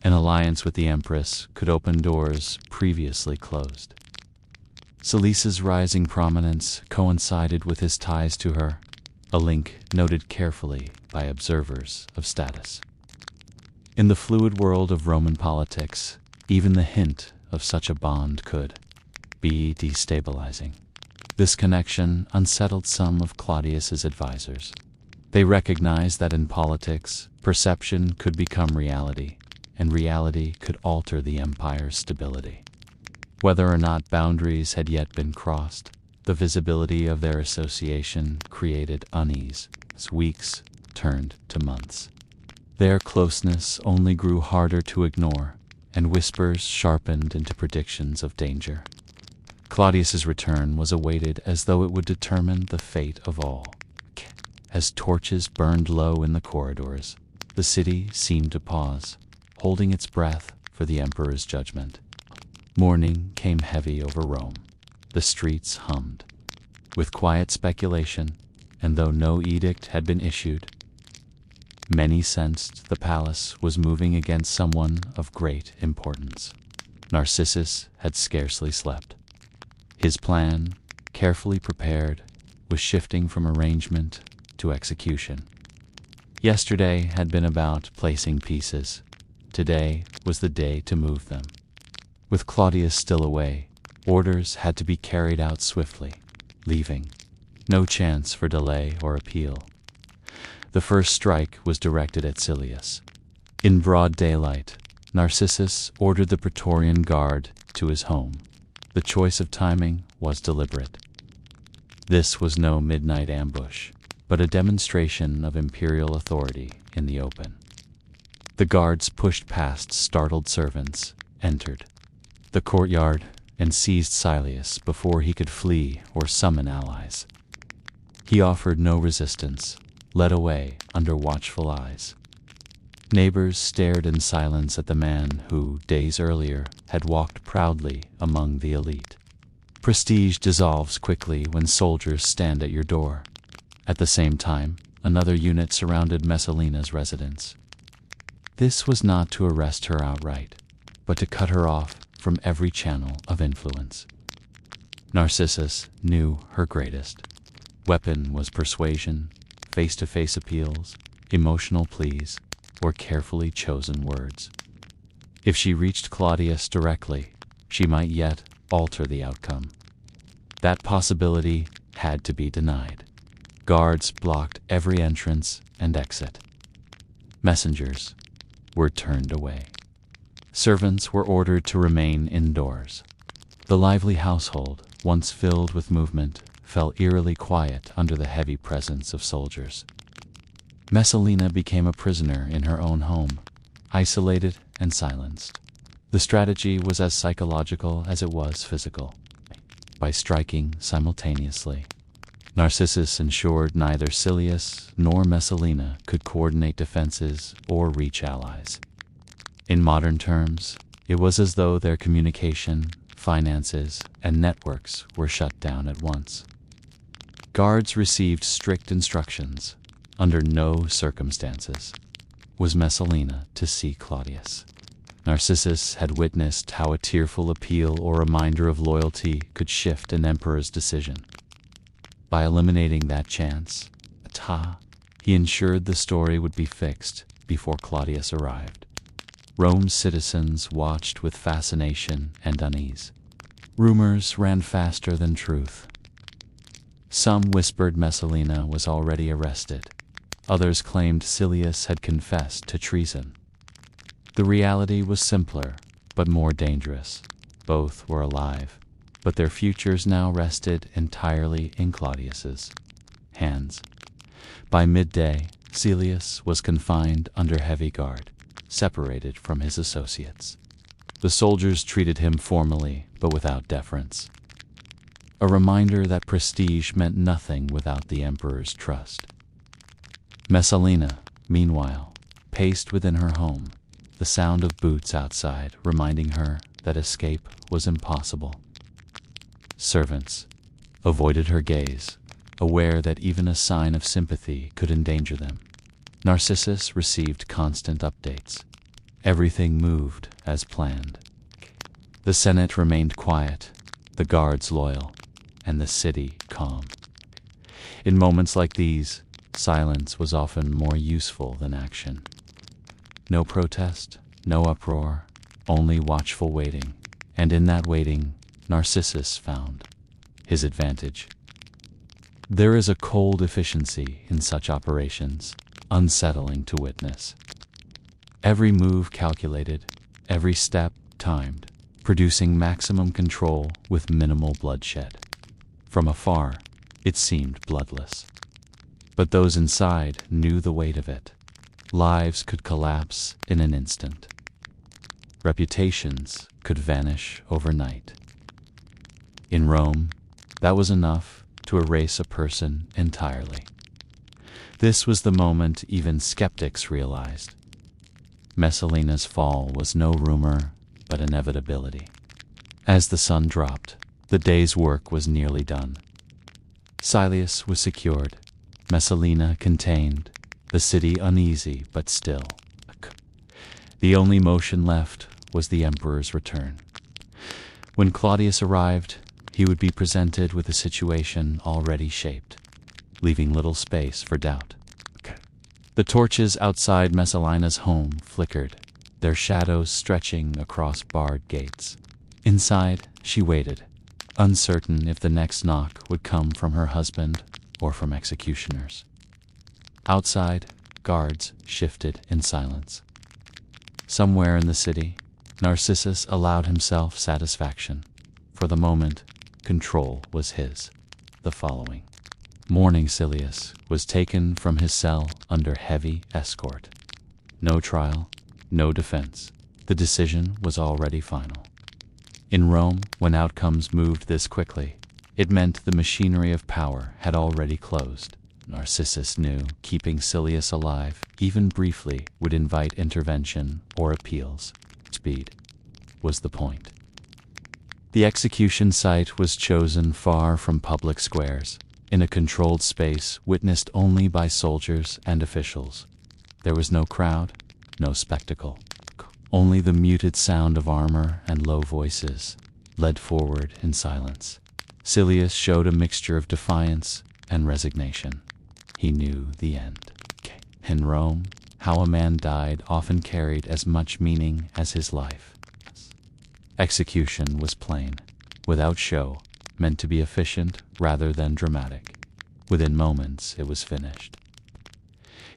An alliance with the empress could open doors previously closed. Silius's rising prominence coincided with his ties to her, a link noted carefully by observers of status. In the fluid world of Roman politics, even the hint of such a bond could be destabilizing. This connection unsettled some of Claudius's advisors. They recognized that in politics, perception could become reality, and reality could alter the empire's stability. Whether or not boundaries had yet been crossed, the visibility of their association created unease as weeks turned to months. Their closeness only grew harder to ignore, and whispers sharpened into predictions of danger. Claudius's return was awaited as though it would determine the fate of all. As torches burned low in the corridors, the city seemed to pause, holding its breath for the emperor's judgment. Morning came heavy over Rome. The streets hummed with quiet speculation, and though no edict had been issued, many sensed the palace was moving against someone of great importance. Narcissus had scarcely slept. His plan, carefully prepared, was shifting from arrangement to execution. Yesterday had been about placing pieces. Today was the day to move them. With Claudius still away, orders had to be carried out swiftly, leaving no chance for delay or appeal. The first strike was directed at Silius. In broad daylight, Narcissus ordered the Praetorian Guard to his home. The choice of timing was deliberate. This was no midnight ambush, but a demonstration of imperial authority in the open. The guards pushed past startled servants, entered the courtyard, and seized Silius before he could flee or summon allies. He offered no resistance, led away under watchful eyes. Neighbors stared in silence at the man who, days earlier, had walked proudly among the elite. Prestige dissolves quickly when soldiers stand at your door. At the same time, another unit surrounded Messalina's residence. This was not to arrest her outright, but to cut her off from every channel of influence. Narcissus knew her greatest weapon was persuasion, face-to-face appeals, emotional pleas, or carefully chosen words. If she reached Claudius directly, she might yet alter the outcome. That possibility had to be denied. Guards blocked every entrance and exit. Messengers were turned away. Servants were ordered to remain indoors. The lively household, once filled with movement, fell eerily quiet under the heavy presence of soldiers. Messalina became a prisoner in her own home, isolated and silenced. The strategy was as psychological as it was physical. By striking simultaneously, Narcissus ensured neither Silius nor Messalina could coordinate defenses or reach allies. In modern terms, it was as though their communication, finances, and networks were shut down at once. Guards received strict instructions. Under no circumstances was Messalina to see Claudius. Narcissus had witnessed how a tearful appeal or reminder of loyalty could shift an emperor's decision. By eliminating that chance, he ensured the story would be fixed before Claudius arrived. Rome's citizens watched with fascination and unease. Rumors ran faster than truth. Some whispered Messalina was already arrested. Others claimed Silius had confessed to treason. The reality was simpler, but more dangerous. Both were alive, but their futures now rested entirely in Claudius's hands. By midday, Silius was confined under heavy guard, separated from his associates. The soldiers treated him formally, but without deference. A reminder that prestige meant nothing without the emperor's trust. Messalina, meanwhile, paced within her home, the sound of boots outside reminding her that escape was impossible. Servants avoided her gaze, aware that even a sign of sympathy could endanger them. Narcissus received constant updates. Everything moved as planned. The Senate remained quiet, the guards loyal, and the city calm. In moments like these, silence was often more useful than action. No protest, no uproar, only watchful waiting. And in that waiting, Narcissus found his advantage. There is a cold efficiency in such operations, unsettling to witness. Every move calculated, every step timed, producing maximum control with minimal bloodshed. From afar, it seemed bloodless. But those inside knew the weight of it. Lives could collapse in an instant. Reputations could vanish overnight. In Rome, that was enough to erase a person entirely. This was the moment even skeptics realized. Messalina's fall was no rumor, but inevitability. As the sun dropped, the day's work was nearly done. Silius was secured, Messalina contained, the city uneasy but still. The only motion left was the emperor's return. When Claudius arrived, he would be presented with a situation already shaped, leaving little space for doubt. The torches outside Messalina's home flickered, their shadows stretching across barred gates. Inside, she waited, uncertain if the next knock would come from her husband or from executioners. Outside, guards shifted in silence. Somewhere in the city, Narcissus allowed himself satisfaction. For the moment, control was his. The following morning, Silius was taken from his cell under heavy escort. No trial, no defense. The decision was already final. In Rome, when outcomes moved this quickly, it meant the machinery of power had already closed. Narcissus knew keeping Silius alive, even briefly, would invite intervention or appeals. Speed was the point. The execution site was chosen far from public squares, in a controlled space witnessed only by soldiers and officials. There was no crowd, no spectacle. Only the muted sound of armor and low voices led forward in silence. Silius showed a mixture of defiance and resignation. He knew the end. In Rome, how a man died often carried as much meaning as his life. Execution was plain, without show, meant to be efficient rather than dramatic. Within moments, it was finished.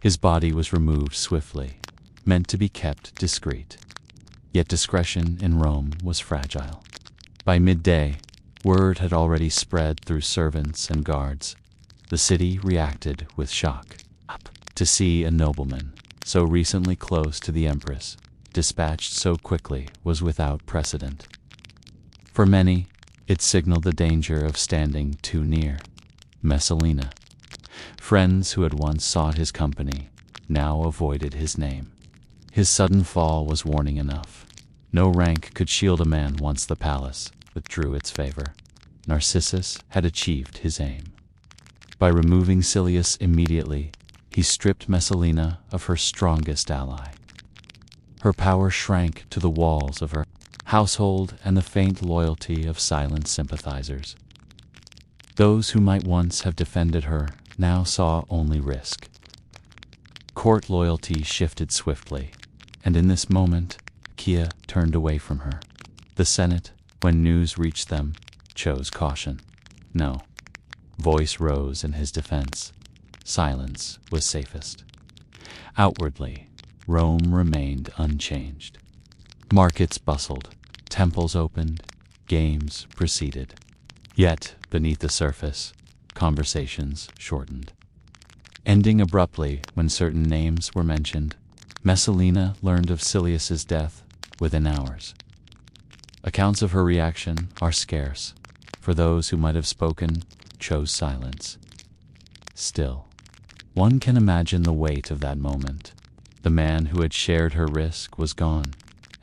His body was removed swiftly, meant to be kept discreet. Yet discretion in Rome was fragile. By midday, word had already spread through servants and guards. The city reacted with shock. To see a nobleman, so recently close to the empress, dispatched so quickly was without precedent. For many, it signaled the danger of standing too near. Messalina. Friends who had once sought his company now avoided his name. His sudden fall was warning enough. No rank could shield a man once the palace withdrew its favor. Narcissus had achieved his aim. By removing Silius immediately, he stripped Messalina of her strongest ally. Her power shrank to the walls of her household and the faint loyalty of silent sympathizers. Those who might once have defended her now saw only risk. Court loyalty shifted swiftly, and in this moment, Kia turned away from her. The Senate, when news reached them, chose caution. No. Voice rose in his defense. Silence was safest. Outwardly, Rome remained unchanged. Markets bustled, temples opened, games proceeded. Yet, beneath the surface, conversations shortened. Ending abruptly when certain names were mentioned, Messalina learned of Silius's death within hours. Accounts of her reaction are scarce, for those who might have spoken chose silence. Still, one can imagine the weight of that moment. The man who had shared her risk was gone,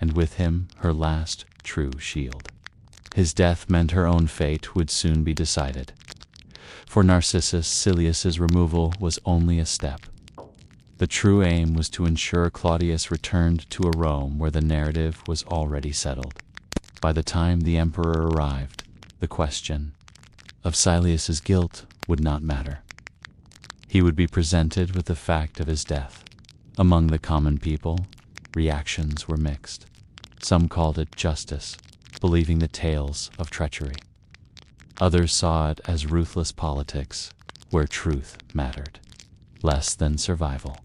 and with him her last true shield. His death meant her own fate would soon be decided. For Narcissus, Silius's removal was only a step. The true aim was to ensure Claudius returned to a Rome where the narrative was already settled. By the time the emperor arrived, the question of Silius's guilt would not matter. He would be presented with the fact of his death. Among the common people, Reactions were mixed. Some called it justice, believing the tales of treachery. Others saw it as ruthless politics, where truth mattered less than survival.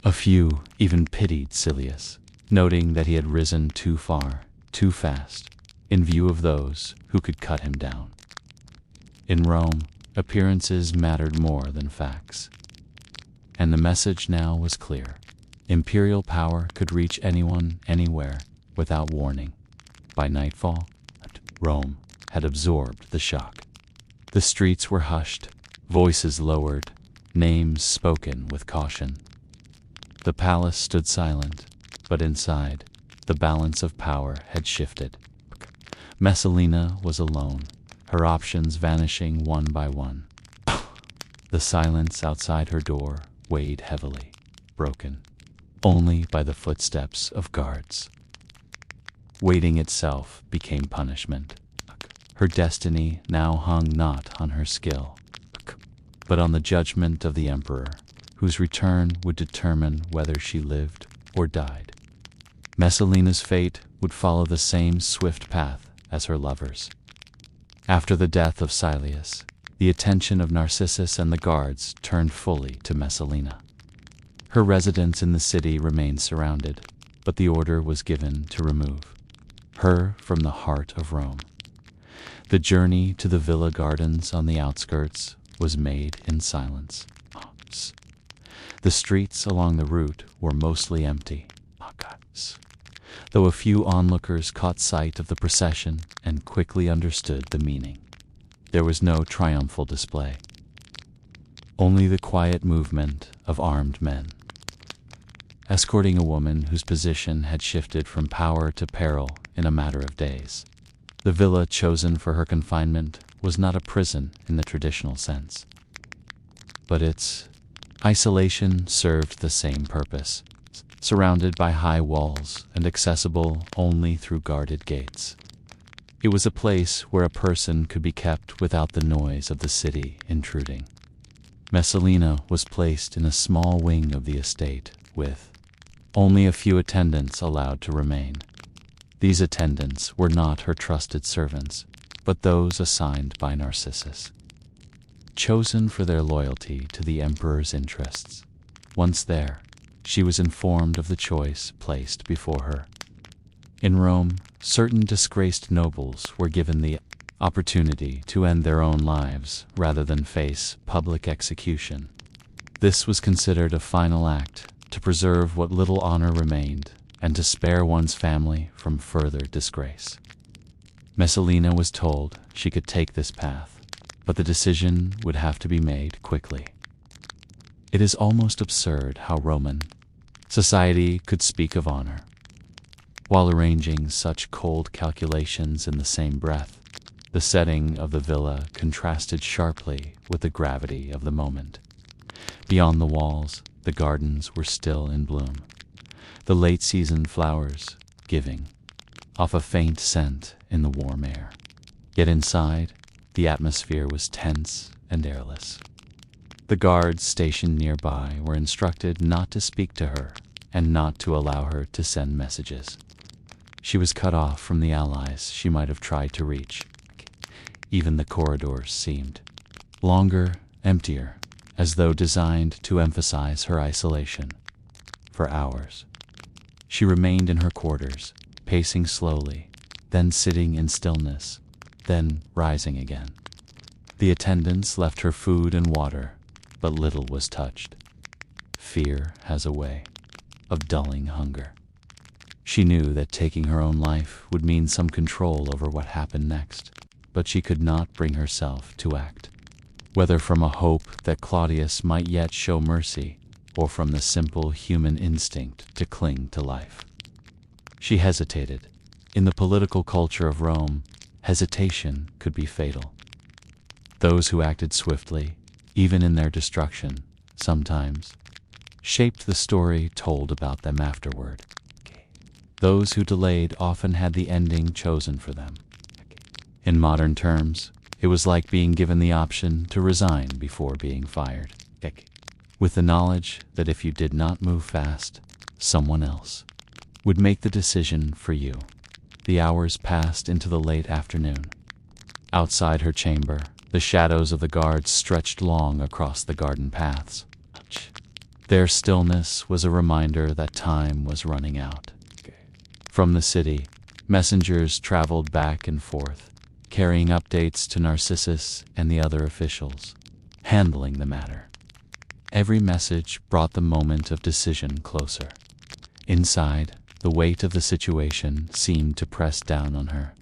A few even pitied Silius, noting that he had risen too far, too fast, in view of those who could cut him down. In Rome, appearances mattered more than facts. And the message now was clear. Imperial power could reach anyone, anywhere, without warning. By nightfall, Rome had absorbed the shock. The streets were hushed, voices lowered, names spoken with caution. The palace stood silent, but inside, the balance of power had shifted. Messalina was alone, her options vanishing one by one. The silence outside her door weighed heavily, broken only by the footsteps of guards. Waiting itself became punishment. Her destiny now hung not on her skill, but on the judgment of the emperor, whose return would determine whether she lived or died. Messalina's fate would follow the same swift path as her lover's. After the death of Silius, the attention of Narcissus and the guards turned fully to Messalina. Her residence in the city remained surrounded, but the order was given to remove her from the heart of Rome. The journey to the villa gardens on the outskirts was made in silence. The streets along the route were mostly empty, though a few onlookers caught sight of the procession and quickly understood the meaning. There was no triumphal display, only the quiet movement of armed men, escorting a woman whose position had shifted from power to peril in a matter of days. The villa chosen for her confinement was not a prison in the traditional sense, but its isolation served the same purpose, surrounded by high walls and accessible only through guarded gates. It was a place where a person could be kept without the noise of the city intruding. Messalina was placed in a small wing of the estate, with only a few attendants allowed to remain. These attendants were not her trusted servants, but those assigned by Narcissus, chosen for their loyalty to the emperor's interests. Once there, she was informed of the choice placed before her. In Rome, certain disgraced nobles were given the opportunity to end their own lives rather than face public execution. This was considered a final act to preserve what little honor remained and to spare one's family from further disgrace. Messalina was told she could take this path, but the decision would have to be made quickly. It is almost absurd how Roman society could speak of honor, while arranging such cold calculations in the same breath. The setting of the villa contrasted sharply with the gravity of the moment. Beyond the walls, the gardens were still in bloom, the late-season flowers giving off a faint scent in the warm air. Yet inside, the atmosphere was tense and airless. The guards stationed nearby were instructed not to speak to her and not to allow her to send messages. She was cut off from the allies she might have tried to reach. Even the corridors seemed longer, emptier, as though designed to emphasize her isolation. For hours, she remained in her quarters, pacing slowly, then sitting in stillness, then rising again. The attendants left her food and water, but little was touched. Fear has a way of dulling hunger. She knew that taking her own life would mean some control over what happened next, but she could not bring herself to act, whether from a hope that Claudius might yet show mercy or from the simple human instinct to cling to life. She hesitated. In the political culture of Rome, hesitation could be fatal. Those who acted swiftly, even in their destruction, sometimes shaped the story told about them afterward. Those who delayed often had the ending chosen for them. In modern terms, it was like being given the option to resign before being fired, with the knowledge that if you did not move fast, someone else would make the decision for you. The hours passed into the late afternoon. Outside her chamber, the shadows of the guards stretched long across the garden paths. Their stillness was a reminder that time was running out. From the city, messengers traveled back and forth, carrying updates to Narcissus and the other officials, handling the matter. Every message brought the moment of decision closer. Inside, the weight of the situation seemed to press down on her.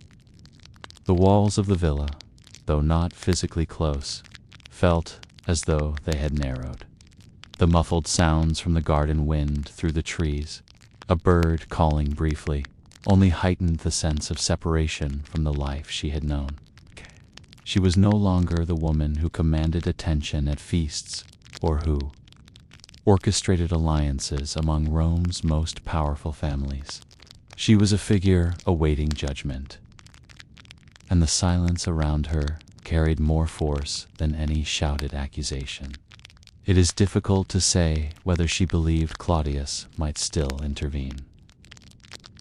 The walls of the villa, though not physically close, felt as though they had narrowed. The muffled sounds from the garden wind through the trees, a bird calling briefly, only heightened the sense of separation from the life she had known. She was no longer the woman who commanded attention at feasts or who orchestrated alliances among Rome's most powerful families. She was a figure awaiting judgment, and the silence around her carried more force than any shouted accusation. It is difficult to say whether she believed Claudius might still intervene.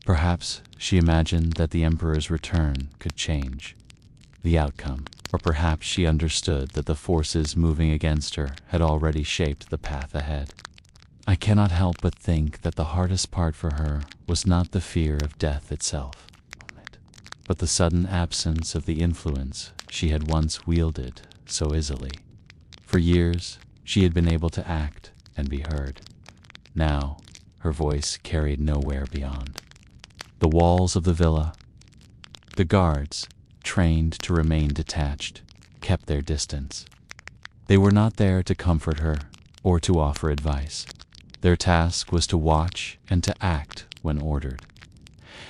Perhaps she imagined that the emperor's return could change the outcome, or perhaps she understood that the forces moving against her had already shaped the path ahead. I cannot help but think that the hardest part for her was not the fear of death itself, but the sudden absence of the influence she had once wielded so easily. For years, she had been able to act and be heard. Now, her voice carried nowhere beyond the walls of the villa. The guards, trained to remain detached, kept their distance. They were not there to comfort her or to offer advice. Their task was to watch and to act when ordered.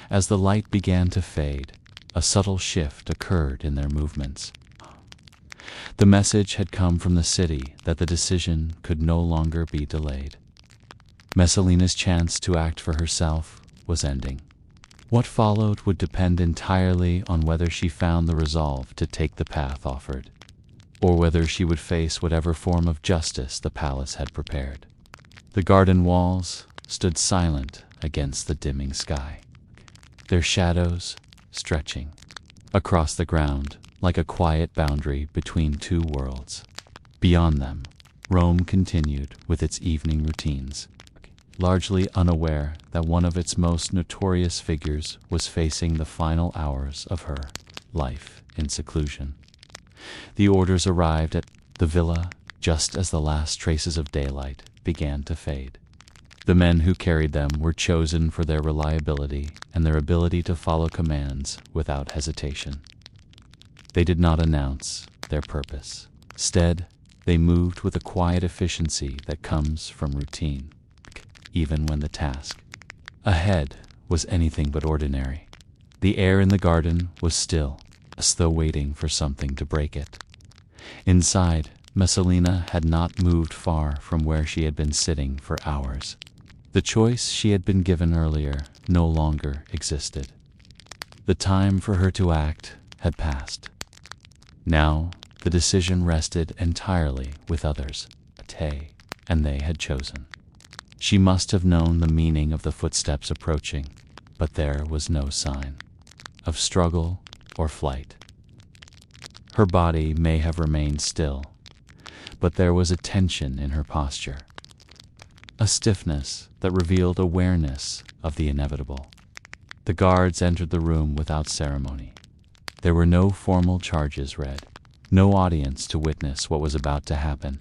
As the light began to fade, a subtle shift occurred in their movements. The message had come from the city that the decision could no longer be delayed. Messalina's chance to act for herself was ending. What followed would depend entirely on whether she found the resolve to take the path offered, or whether she would face whatever form of justice the palace had prepared. The garden walls stood silent against the dimming sky, their shadows stretching across the ground like a quiet boundary between two worlds. Beyond them, Rome continued with its evening routines, largely unaware that one of its most notorious figures was facing the final hours of her life in seclusion. The orders arrived at the villa just as the last traces of daylight began to fade. The men who carried them were chosen for their reliability and their ability to follow commands without hesitation. They did not announce their purpose. Instead, they moved with a quiet efficiency that comes from routine, even when the task ahead was anything but ordinary. The air in the garden was still, as though waiting for something to break it. Inside, Messalina had not moved far from where she had been sitting for hours. The choice she had been given earlier no longer existed. The time for her to act had passed. Now, the decision rested entirely with others, and they had chosen. She must have known the meaning of the footsteps approaching, but there was no sign of struggle or flight. Her body may have remained still, but there was a tension in her posture, a stiffness that revealed awareness of the inevitable. The guards entered the room without ceremony. There were no formal charges read, no audience to witness what was about to happen.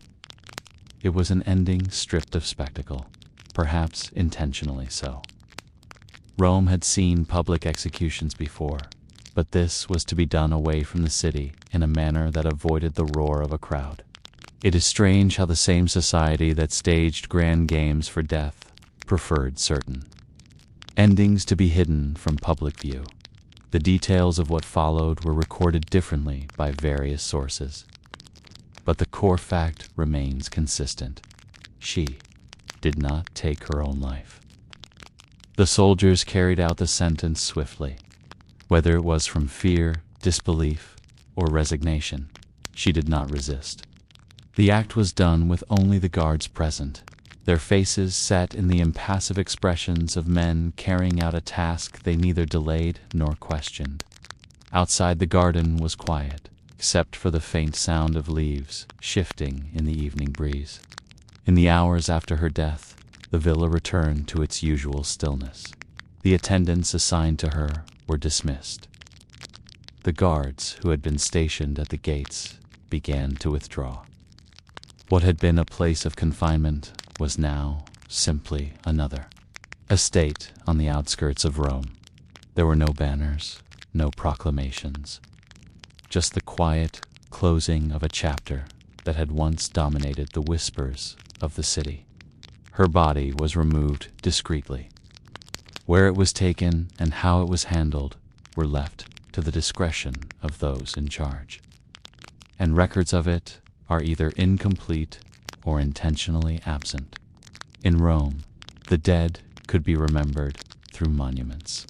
It was an ending stripped of spectacle, perhaps intentionally so. Rome had seen public executions before, but this was to be done away from the city in a manner that avoided the roar of a crowd. It is strange how the same society that staged grand games for death preferred certain endings to be hidden from public view. The details of what followed were recorded differently by various sources, but the core fact remains consistent. She did not take her own life. The soldiers carried out the sentence swiftly. Whether it was from fear, disbelief, or resignation, she did not resist. The act was done with only the guards present, their faces set in the impassive expressions of men carrying out a task they neither delayed nor questioned. Outside the garden was quiet, except for the faint sound of leaves shifting in the evening breeze. In the hours after her death, the villa returned to its usual stillness. The attendants assigned to her were dismissed. The guards who had been stationed at the gates began to withdraw. What had been a place of confinement was now simply another estate on the outskirts of Rome. There were no banners, no proclamations, just the quiet closing of a chapter that had once dominated the whispers of the city. Her body was removed discreetly. Where it was taken and how it was handled were left to the discretion of those in charge. And records of it are either incomplete or intentionally absent. In Rome, the dead could be remembered through monuments,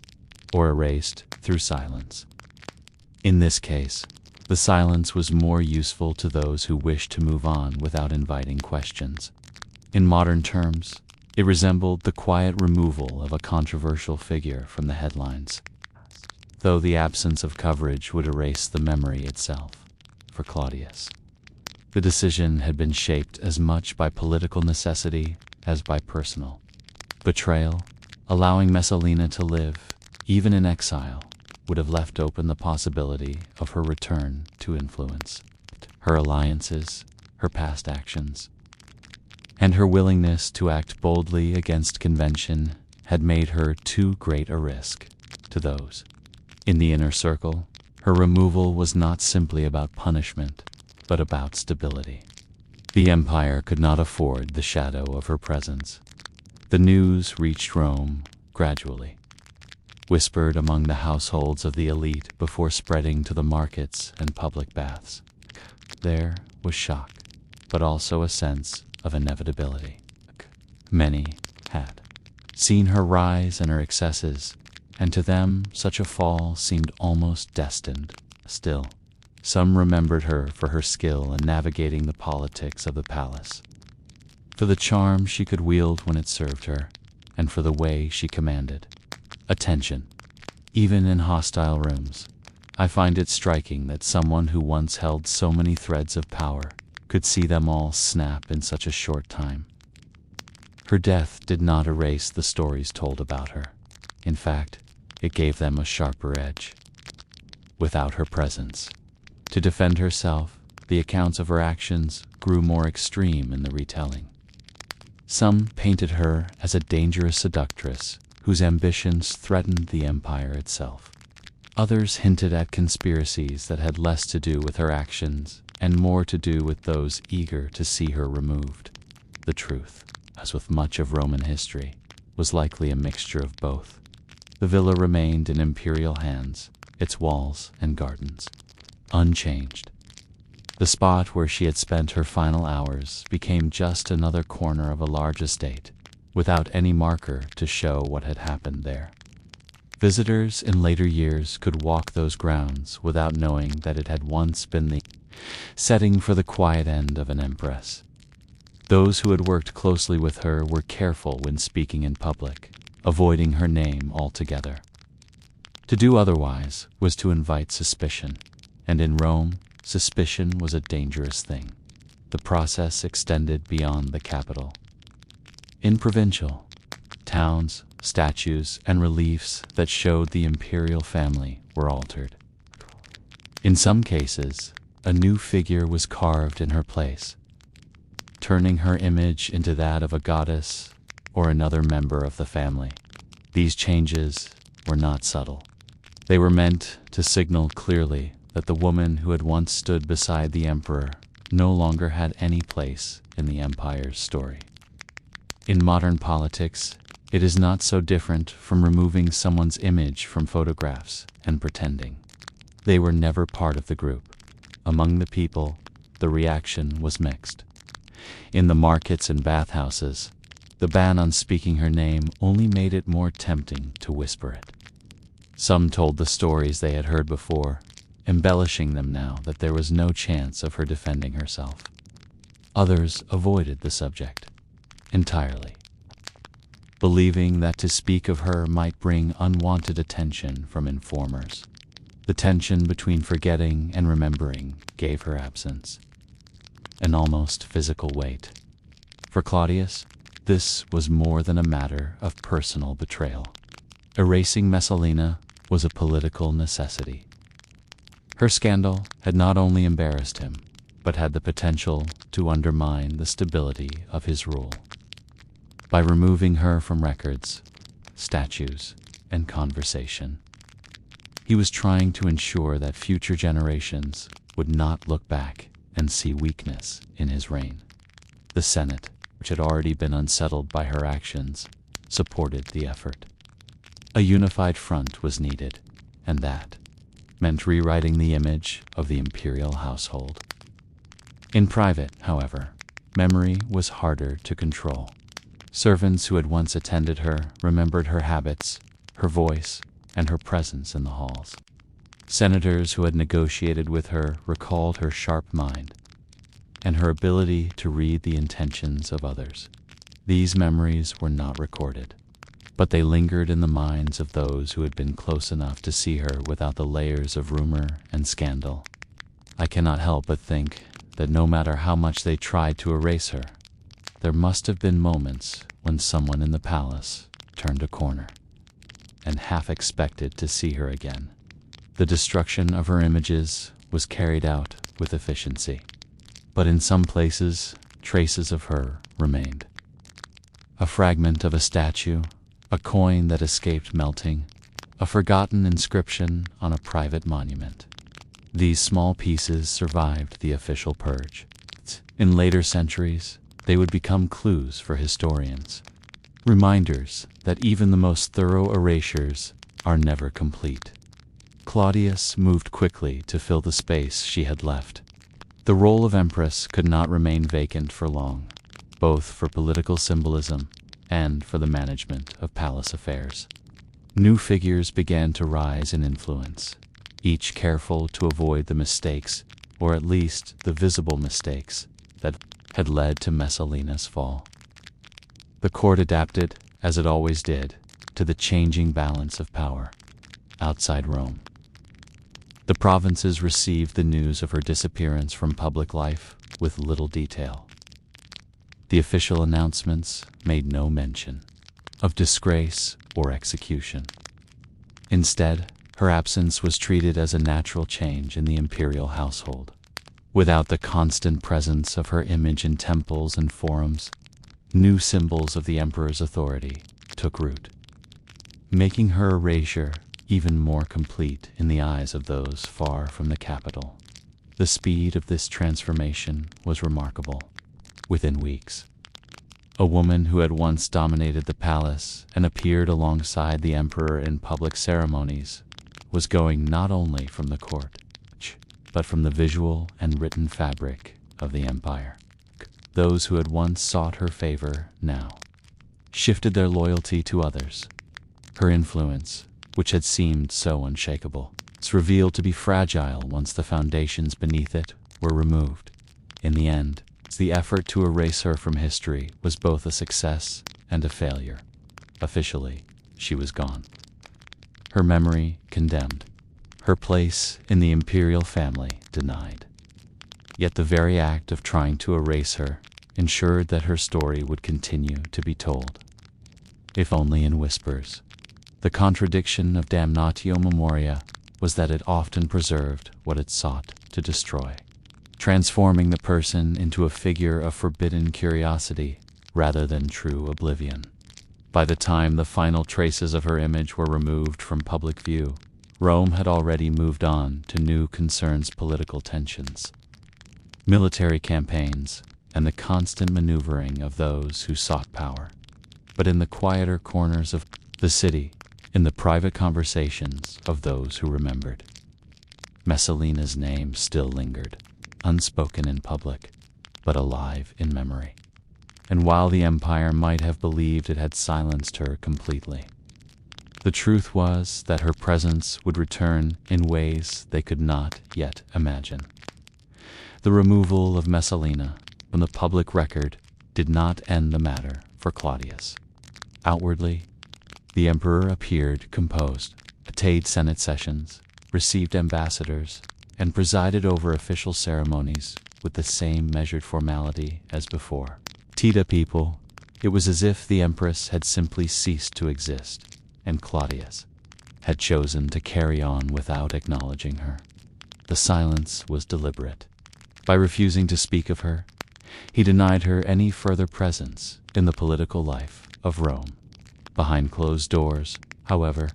or erased through silence. In this case, the silence was more useful to those who wished to move on without inviting questions. In modern terms, it resembled the quiet removal of a controversial figure from the headlines, though the absence of coverage would erase the memory itself. For Claudius, the decision had been shaped as much by political necessity as by personal. Betrayal, allowing Messalina to live, even in exile, would have left open the possibility of her return to influence. Her alliances, her past actions, and her willingness to act boldly against convention had made her too great a risk to those in the inner circle. Her removal was not simply about punishment, but about stability. The empire could not afford the shadow of her presence. The news reached Rome gradually, whispered among the households of the elite before spreading to the markets and public baths. There was shock, but also a sense of inevitability. Many had seen her rise and her excesses, and to them such a fall seemed almost destined. Still, some remembered her for her skill in navigating the politics of the palace, for the charm she could wield when it served her, and for the way she commanded attention, even in hostile rooms. I find it striking that someone who once held so many threads of power could see them all snap in such a short time. Her death did not erase the stories told about her. In fact, it gave them a sharper edge. Without her presence, to defend herself, the accounts of her actions grew more extreme in the retelling. Some painted her as a dangerous seductress whose ambitions threatened the empire itself. Others hinted at conspiracies that had less to do with her actions and more to do with those eager to see her removed. The truth, as with much of Roman history, was likely a mixture of both. The villa remained in imperial hands, its walls and gardens unchanged. The spot where she had spent her final hours became just another corner of a large estate, without any marker to show what had happened there. Visitors in later years could walk those grounds without knowing that it had once been the setting for the quiet end of an empress. Those who had worked closely with her were careful when speaking in public, avoiding her name altogether. To do otherwise was to invite suspicion, and in Rome, suspicion was a dangerous thing. The process extended beyond the capital. In provincial towns, statues and reliefs that showed the imperial family were altered. In some cases, a new figure was carved in her place, turning her image into that of a goddess or another member of the family. These changes were not subtle. They were meant to signal clearly that the woman who had once stood beside the emperor no longer had any place in the empire's story. In modern politics, it is not so different from removing someone's image from photographs and pretending they were never part of the group. Among the people, the reaction was mixed. In the markets and bathhouses, the ban on speaking her name only made it more tempting to whisper it. Some told the stories they had heard before, embellishing them now that there was no chance of her defending herself. Others avoided the subject, entirely. Believing that to speak of her might bring unwanted attention from informers, the tension between forgetting and remembering gave her absence an almost physical weight. For Claudius, this was more than a matter of personal betrayal. Erasing Messalina was a political necessity. Her scandal had not only embarrassed him, but had the potential to undermine the stability of his rule. By removing her from records, statues, and conversation, he was trying to ensure that future generations would not look back and see weakness in his reign. The Senate, which had already been unsettled by her actions, supported the effort. A unified front was needed, and that meant rewriting the image of the imperial household. In private, however, memory was harder to control. Servants who had once attended her remembered her habits, her voice, and her presence in the halls. Senators who had negotiated with her recalled her sharp mind and her ability to read the intentions of others. These memories were not recorded, but they lingered in the minds of those who had been close enough to see her without the layers of rumor and scandal. I cannot help but think that no matter how much they tried to erase her, there must have been moments when someone in the palace turned a corner and half expected to see her again. The destruction of her images was carried out with efficiency, but in some places, traces of her remained. A fragment of a statue, a coin that escaped melting, a forgotten inscription on a private monument. These small pieces survived the official purge. In later centuries, they would become clues for historians, reminders that even the most thorough erasures are never complete. Claudius moved quickly to fill the space she had left. The role of empress could not remain vacant for long, both for political symbolism and for the management of palace affairs. New figures began to rise in influence, each careful to avoid the mistakes, or at least the visible mistakes, that had led to Messalina's fall. The court adapted, as it always did, to the changing balance of power outside Rome. The provinces received the news of her disappearance from public life with little detail. The official announcements made no mention of disgrace or execution. Instead, her absence was treated as a natural change in the imperial household. Without the constant presence of her image in temples and forums, new symbols of the emperor's authority took root, making her erasure even more complete in the eyes of those far from the capital. The speed of this transformation was remarkable. Within weeks, a woman who had once dominated the palace and appeared alongside the emperor in public ceremonies was going not only from the court, but from the visual and written fabric of the empire. Those who had once sought her favor now shifted their loyalty to others. Her influence, which had seemed so unshakable, was revealed to be fragile once the foundations beneath it were removed. In the end, the effort to erase her from history was both a success and a failure. Officially, she was gone. Her memory condemned. Her place in the imperial family denied. Yet the very act of trying to erase her ensured that her story would continue to be told, if only in whispers. The contradiction of damnatio memoria was that it often preserved what it sought to destroy, transforming the person into a figure of forbidden curiosity rather than true oblivion. By the time the final traces of her image were removed from public view, Rome had already moved on to new concerns: political tensions, military campaigns, and the constant maneuvering of those who sought power. But in the quieter corners of the city, in the private conversations of those who remembered, Messalina's name still lingered, unspoken in public, but alive in memory. And while the empire might have believed it had silenced her completely, the truth was that her presence would return in ways they could not yet imagine. The removal of Messalina from the public record did not end the matter for Claudius. Outwardly, the emperor appeared composed, attended Senate sessions, received ambassadors, and presided over official ceremonies with the same measured formality as before. To the people, it was as if the empress had simply ceased to exist, and Claudius had chosen to carry on without acknowledging her. The silence was deliberate. By refusing to speak of her, he denied her any further presence in the political life of Rome. Behind closed doors, however,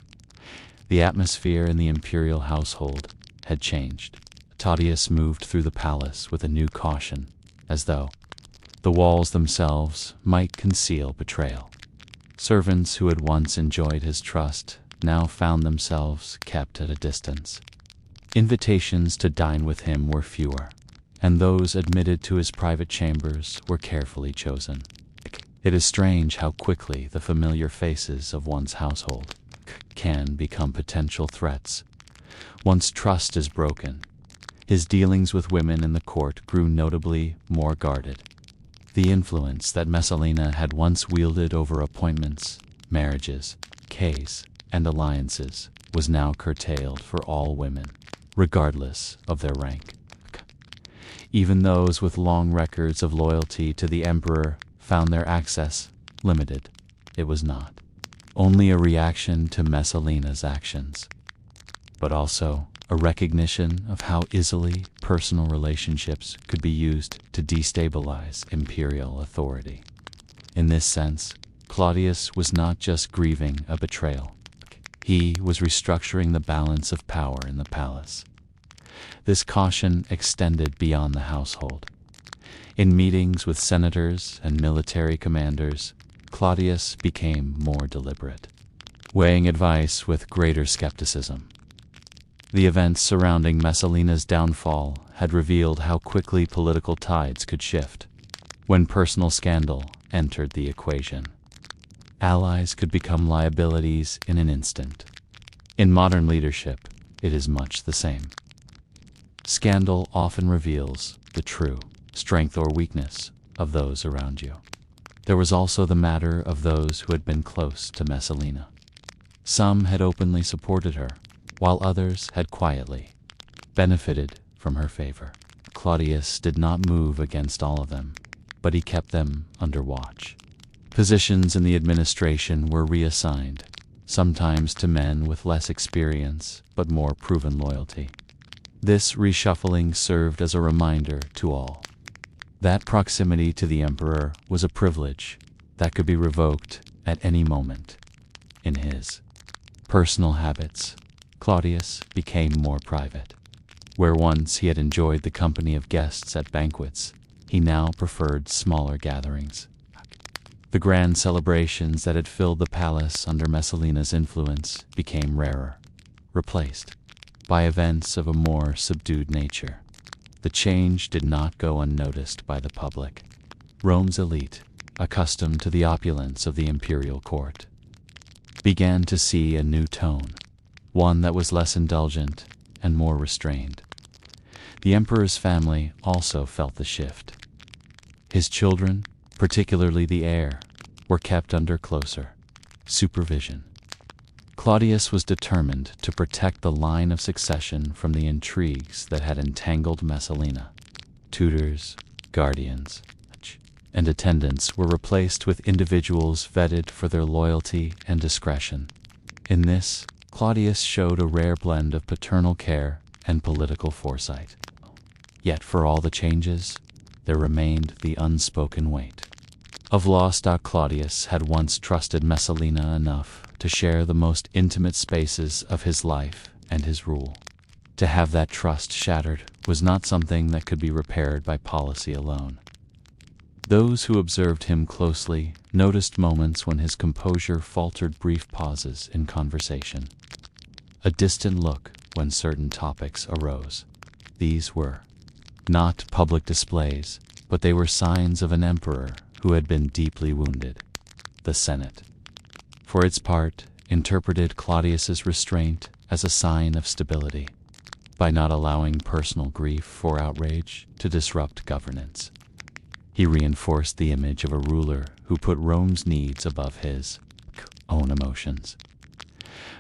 the atmosphere in the imperial household had changed. Tacitus moved through the palace with a new caution, as though the walls themselves might conceal betrayal. Servants who had once enjoyed his trust now found themselves kept at a distance. Invitations to dine with him were fewer, and those admitted to his private chambers were carefully chosen. It is strange how quickly the familiar faces of one's household can become potential threats. Once trust is broken, his dealings with women in the court grew notably more guarded. The influence that Messalina had once wielded over appointments, marriages, cays, and alliances was now curtailed for all women, regardless of their rank. Even those with long records of loyalty to the emperor found their access limited. It was not only a reaction to Messalina's actions, but also a recognition of how easily personal relationships could be used to destabilize imperial authority. In this sense, Claudius was not just grieving a betrayal. He was restructuring the balance of power in the palace. This caution extended beyond the household. In meetings with senators and military commanders, Claudius became more deliberate, weighing advice with greater skepticism. The events surrounding Messalina's downfall had revealed how quickly political tides could shift. When personal scandal entered the equation, allies could become liabilities in an instant. In modern leadership, it is much the same. Scandal often reveals the true strength or weakness of those around you. There was also the matter of those who had been close to Messalina. Some had openly supported her, while others had quietly benefited from her favor. Claudius did not move against all of them, but he kept them under watch. Positions in the administration were reassigned, sometimes to men with less experience but more proven loyalty. This reshuffling served as a reminder to all that proximity to the emperor was a privilege that could be revoked at any moment. In his personal habits, Claudius became more private. Where once he had enjoyed the company of guests at banquets, he now preferred smaller gatherings. The grand celebrations that had filled the palace under Messalina's influence became rarer, replaced by events of a more subdued nature. The change did not go unnoticed by the public. Rome's elite, accustomed to the opulence of the imperial court, began to see a new tone, one that was less indulgent and more restrained. The emperor's family also felt the shift. His children, particularly the heir, were kept under closer supervision. Claudius was determined to protect the line of succession from the intrigues that had entangled Messalina. Tutors, guardians, and attendants were replaced with individuals vetted for their loyalty and discretion. In this, Claudius showed a rare blend of paternal care and political foresight. Yet for all the changes, there remained the unspoken weight of loss. Claudius had once trusted Messalina enough to share the most intimate spaces of his life and his rule. To have that trust shattered was not something that could be repaired by policy alone. Those who observed him closely noticed moments when his composure faltered, brief pauses in conversation, a distant look when certain topics arose. These were not public displays, but they were signs of an emperor who had been deeply wounded. The Senate, for its part, interpreted Claudius's restraint as a sign of stability, by not allowing personal grief or outrage to disrupt governance. He reinforced the image of a ruler who put Rome's needs above his own emotions.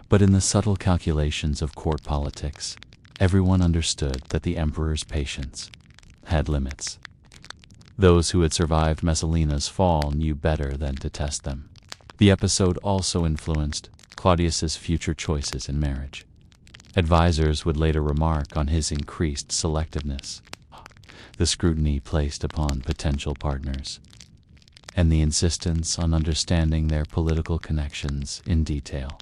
But in the subtle calculations of court politics, everyone understood that the emperor's patience had limits. Those who had survived Messalina's fall knew better than to test them. The episode also influenced Claudius's future choices in marriage. Advisors would later remark on his increased selectiveness, the scrutiny placed upon potential partners, and the insistence on understanding their political connections in detail.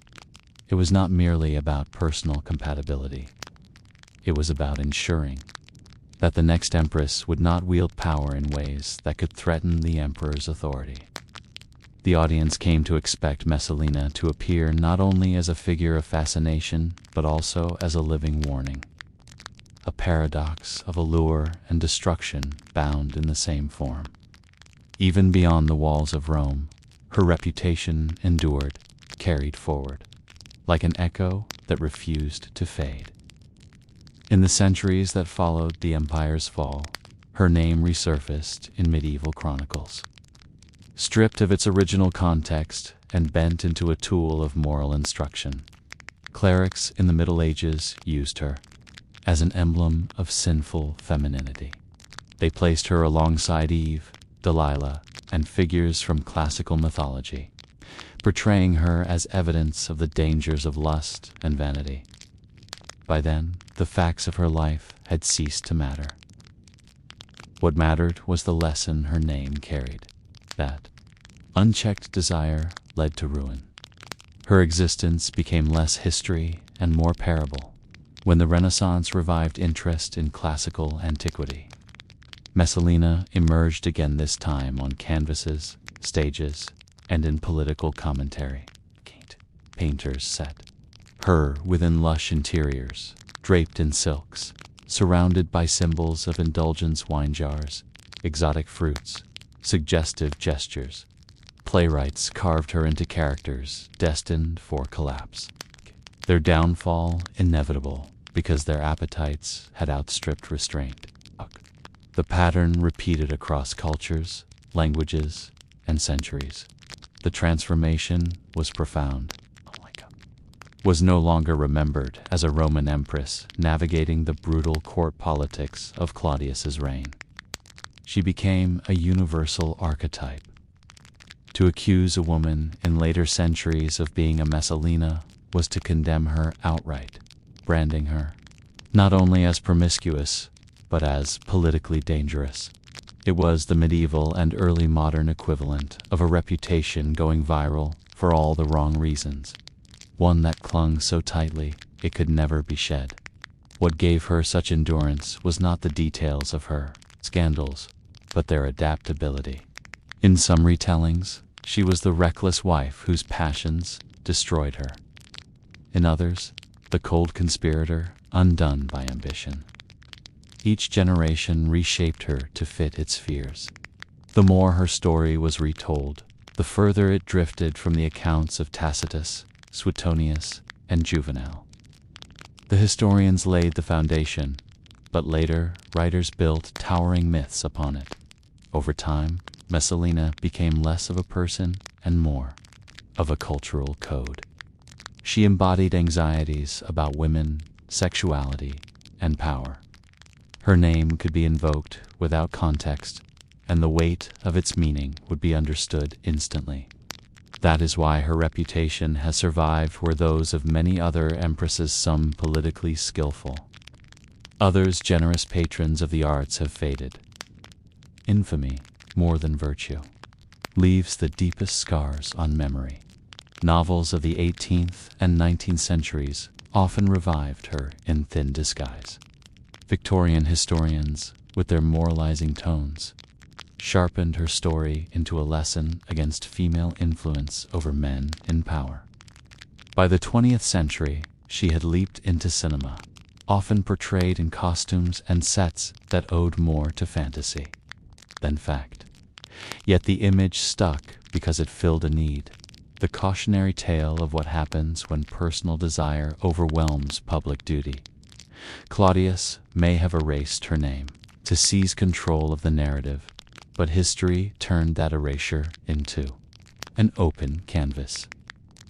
It was not merely about personal compatibility. It was about ensuring that the next empress would not wield power in ways that could threaten the emperor's authority. The audience came to expect Messalina to appear not only as a figure of fascination, but also as a living warning, a paradox of allure and destruction bound in the same form. Even beyond the walls of Rome, her reputation endured, carried forward, like an echo that refused to fade. In the centuries that followed the empire's fall, her name resurfaced in medieval chronicles. Stripped of its original context and bent into a tool of moral instruction, clerics in the Middle Ages used her as an emblem of sinful femininity. They placed her alongside Eve, Delilah, and figures from classical mythology, portraying her as evidence of the dangers of lust and vanity. By then, the facts of her life had ceased to matter. What mattered was the lesson her name carried, that unchecked desire led to ruin. Her existence became less history and more parable when the Renaissance revived interest in classical antiquity. Messalina emerged again, this time on canvases, stages, and in political commentary. Painters set her within lush interiors, draped in silks, surrounded by symbols of indulgence, wine jars, exotic fruits, suggestive gestures. Playwrights carved her into characters destined for collapse, their downfall inevitable because their appetites had outstripped restraint. The pattern repeated across cultures, languages, and centuries. The transformation was profound. Was no longer remembered as a Roman empress navigating the brutal court politics of Claudius's reign. She became a universal archetype. To accuse a woman in later centuries of being a Messalina was to condemn her outright, branding her not only as promiscuous, but as politically dangerous. It was the medieval and early modern equivalent of a reputation going viral for all the wrong reasons, one that clung so tightly it could never be shed. What gave her such endurance was not the details of her scandals, but their adaptability. In some retellings, she was the reckless wife whose passions destroyed her. In others, the cold conspirator undone by ambition. Each generation reshaped her to fit its fears. The more her story was retold, the further it drifted from the accounts of Tacitus, Suetonius, and Juvenal. The historians laid the foundation, but later writers built towering myths upon it. Over time, Messalina became less of a person and more of a cultural code. She embodied anxieties about women, sexuality, and power. Her name could be invoked without context, and the weight of its meaning would be understood instantly. That is why her reputation has survived where those of many other empresses, some politically skillful, others generous patrons of the arts, have faded. Infamy, more than virtue, leaves the deepest scars on memory. Novels of the 18th and 19th centuries often revived her in thin disguise. Victorian historians, with their moralizing tones, sharpened her story into a lesson against female influence over men in power. By the 20th century, she had leaped into cinema, often portrayed in costumes and sets that owed more to fantasy than fact. Yet the image stuck because it filled a need, the cautionary tale of what happens when personal desire overwhelms public duty. Claudius may have erased her name to seize control of the narrative, But history turned that erasure into an open canvas.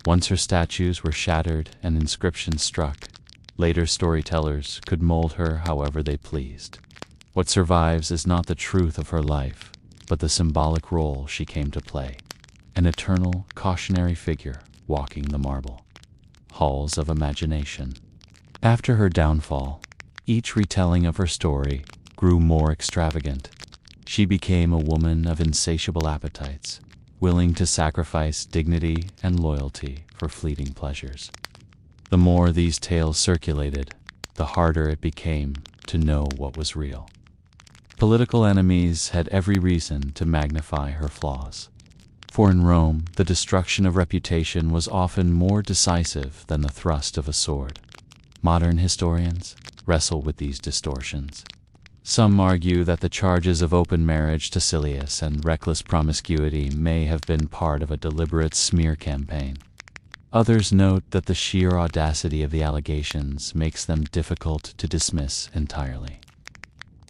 Once her statues were shattered and inscriptions struck, later storytellers could mold her however they pleased. What survives is not the truth of her life, but the symbolic role she came to play, an eternal cautionary figure walking the marble halls of imagination. After her downfall, each retelling of her story grew more extravagant. She became a woman of insatiable appetites, willing to sacrifice dignity and loyalty for fleeting pleasures. The more these tales circulated, the harder it became to know what was real. Political enemies had every reason to magnify her flaws. For in Rome, the destruction of reputation was often more decisive than the thrust of a sword. Modern historians wrestle with these distortions. Some argue that the charges of open marriage to Silius and reckless promiscuity may have been part of a deliberate smear campaign. Others note that the sheer audacity of the allegations makes them difficult to dismiss entirely.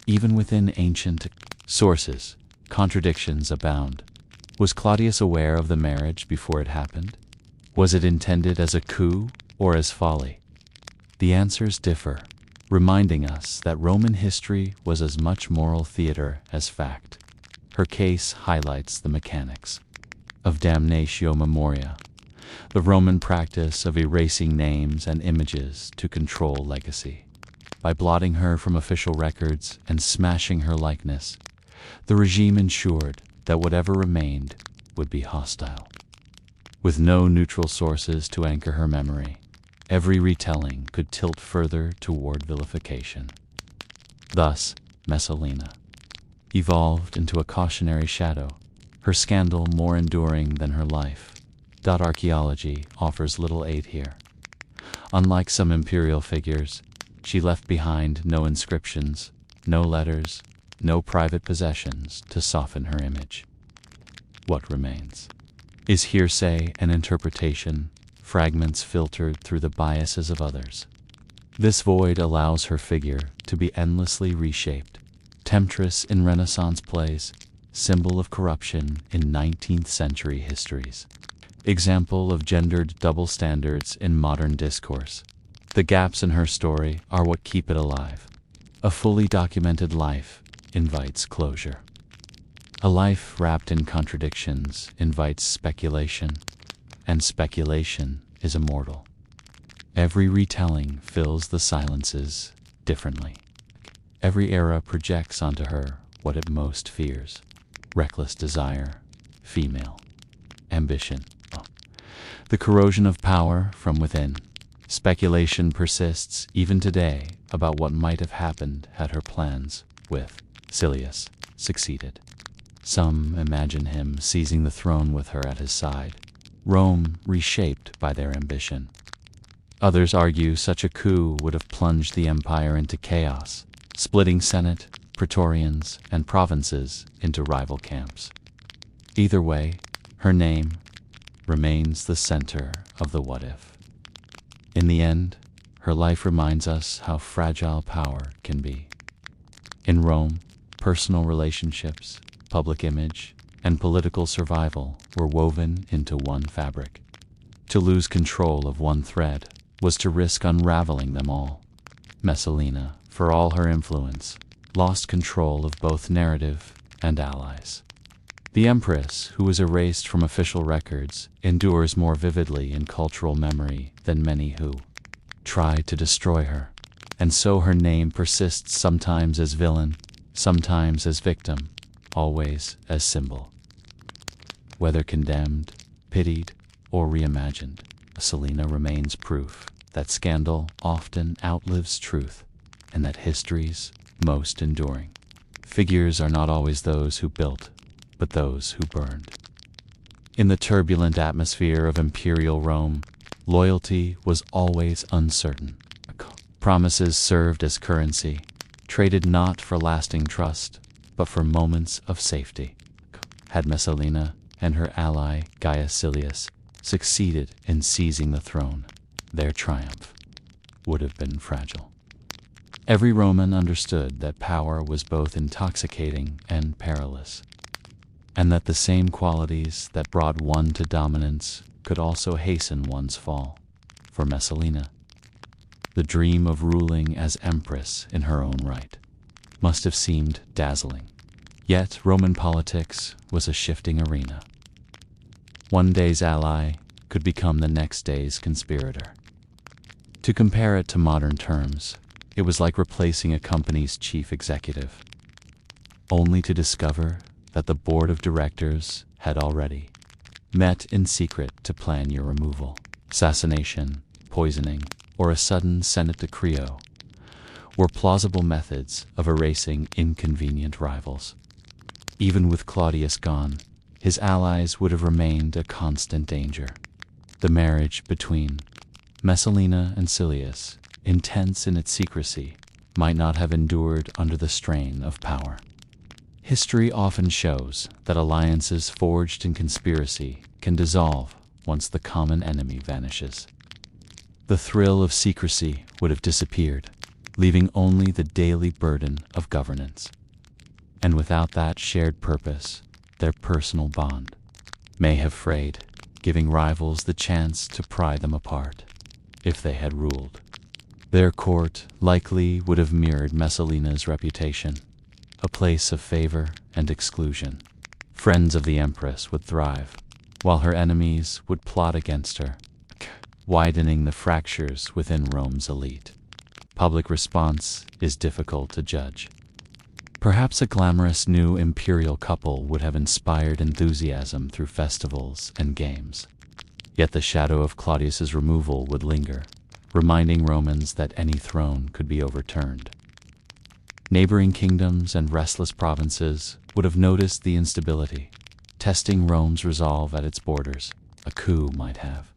Even within ancient sources, contradictions abound. Was Claudius aware of the marriage before it happened? Was it intended as a coup or as folly? The answers differ, reminding us that Roman history was as much moral theater as fact. Her case highlights the mechanics of damnatio memoria, the Roman practice of erasing names and images to control legacy. By blotting her from official records and smashing her likeness, the regime ensured that whatever remained would be hostile. With no neutral sources to anchor her memory, every retelling could tilt further toward vilification. Thus, Messalina evolved into a cautionary shadow, her scandal more enduring than her life. Archaeology offers little aid here. Unlike some imperial figures, she left behind no inscriptions, no letters, no private possessions to soften her image. What remains is hearsay and interpretation, fragments filtered through the biases of others. This void allows her figure to be endlessly reshaped. Temptress in Renaissance plays, symbol of corruption in 19th century histories. Example of gendered double standards in modern discourse. The gaps in her story are what keep it alive. A fully documented life invites closure. A life wrapped in contradictions invites speculation, and speculation is immortal. Every retelling fills the silences differently. Every era projects onto her what it most fears: reckless desire, female, ambition, the corrosion of power from within. Speculation persists even today about what might have happened had her plans with Silius succeeded. Some imagine him seizing the throne with her at his side, Rome reshaped by their ambition. Others argue such a coup would have plunged the empire into chaos, splitting Senate, praetorians, and provinces into rival camps. Either way, her name remains the center of the what-if. In the end, her life reminds us how fragile power can be. In Rome, personal relationships, public image, and political survival were woven into one fabric. To lose control of one thread was to risk unraveling them all. Messalina, for all her influence, lost control of both narrative and allies. The empress, who was erased from official records, endures more vividly in cultural memory than many who tried to destroy her, and so her name persists sometimes as villain, sometimes as victim, always as symbol. Whether condemned, pitied, or reimagined, Messalina remains proof that scandal often outlives truth, and that history's most enduring figures are not always those who built, but those who burned. In the turbulent atmosphere of imperial Rome, loyalty was always uncertain. Promises served as currency, traded not for lasting trust, but for moments of safety. Had Messalina and her ally Gaius Silius succeeded in seizing the throne, their triumph would have been fragile. Every Roman understood that power was both intoxicating and perilous. and that the same qualities that brought one to dominance could also hasten one's fall. For Messalina, the dream of ruling as empress in her own right must have seemed dazzling. Yet Roman politics was a shifting arena. One day's ally could become the next day's conspirator. To compare it to modern terms, it was like replacing a company's chief executive, only to discover that the board of directors had already met in secret to plan your removal. Assassination, poisoning, or a sudden Senate decree were plausible methods of erasing inconvenient rivals. Even with Claudius gone, his allies would have remained a constant danger. The marriage between Messalina and Silius, intense in its secrecy, might not have endured under the strain of power. History often shows that alliances forged in conspiracy can dissolve once the common enemy vanishes. The thrill of secrecy would have disappeared, leaving only the daily burden of governance. And without that shared purpose, their personal bond may have frayed, giving rivals the chance to pry them apart. If they had ruled, their court likely would have mirrored Messalina's reputation, a place of favor and exclusion. Friends of the empress would thrive, while her enemies would plot against her, widening the fractures within Rome's elite. Public response is difficult to judge. Perhaps a glamorous new imperial couple would have inspired enthusiasm through festivals and games. Yet the shadow of Claudius's removal would linger, reminding Romans that any throne could be overturned. Neighboring kingdoms and restless provinces would have noticed the instability, testing Rome's resolve at its borders. A coup might have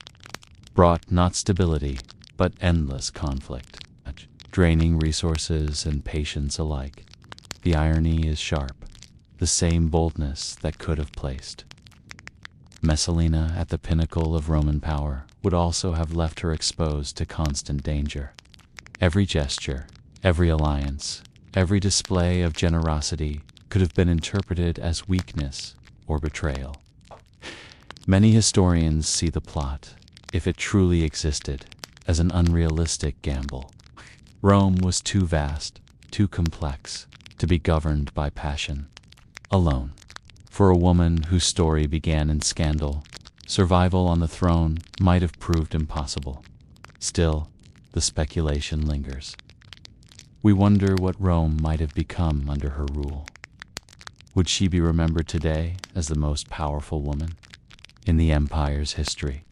brought not stability, but endless conflict, draining resources and patience alike. The irony is sharp, the same boldness that could have placed Messalina at the pinnacle of Roman power would also have left her exposed to constant danger. Every gesture, every alliance, every display of generosity could have been interpreted as weakness or betrayal. Many historians see the plot, if it truly existed, as an unrealistic gamble. Rome was too vast, too complex, to be governed by passion alone. For a woman whose story began in scandal, survival on the throne might have proved impossible. Still, the speculation lingers. We wonder what Rome might have become under her rule. Would she be remembered today as the most powerful woman in the empire's history?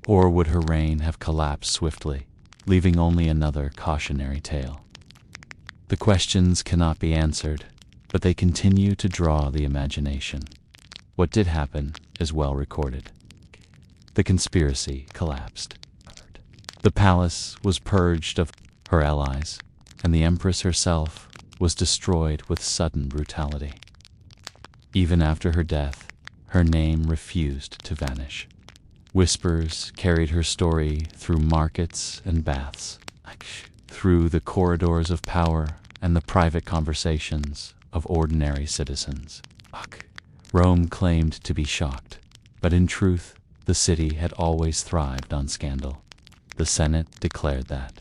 Or would her reign have collapsed swiftly, leaving only another cautionary tale? The questions cannot be answered, but they continue to draw the imagination. What did happen is well recorded. The conspiracy collapsed. The palace was purged of her allies, and the empress herself was destroyed with sudden brutality. Even after her death, her name refused to vanish. Whispers carried her story through markets and baths, through the corridors of power and the private conversations of ordinary citizens. Rome claimed to be shocked, but in truth, the city had always thrived on scandal. The Senate declared that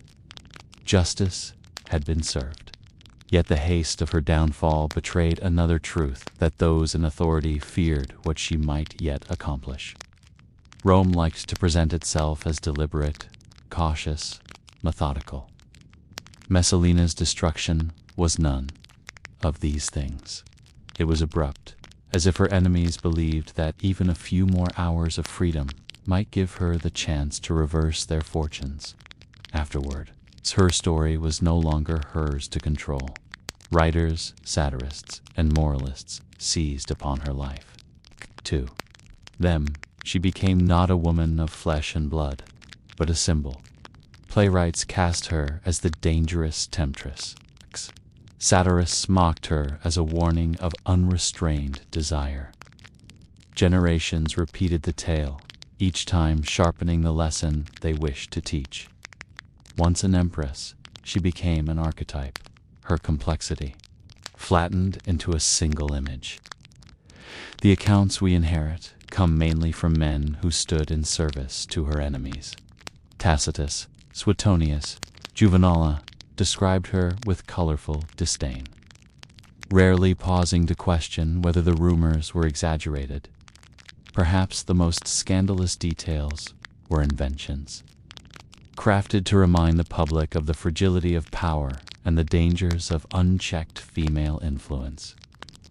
justice had been served. Yet the haste of her downfall betrayed another truth, that those in authority feared what she might yet accomplish. Rome liked to present itself as deliberate, cautious, methodical. Messalina's destruction was none of these things. It was abrupt, as if her enemies believed that even a few more hours of freedom might give her the chance to reverse their fortunes. Afterward, her story was no longer hers to control. Writers, satirists, and moralists seized upon her life. To them, she became not a woman of flesh and blood, but a symbol. Playwrights cast her as the dangerous temptress. Satirists mocked her as a warning of unrestrained desire. Generations repeated the tale, each time sharpening the lesson they wished to teach. Once an empress, she became an archetype, her complexity flattened into a single image. The accounts we inherit come mainly from men who stood in service to her enemies. Tacitus, Suetonius, Juvenal described her with colorful disdain, rarely pausing to question whether the rumors were exaggerated. Perhaps the most scandalous details were inventions, crafted to remind the public of the fragility of power and the dangers of unchecked female influence.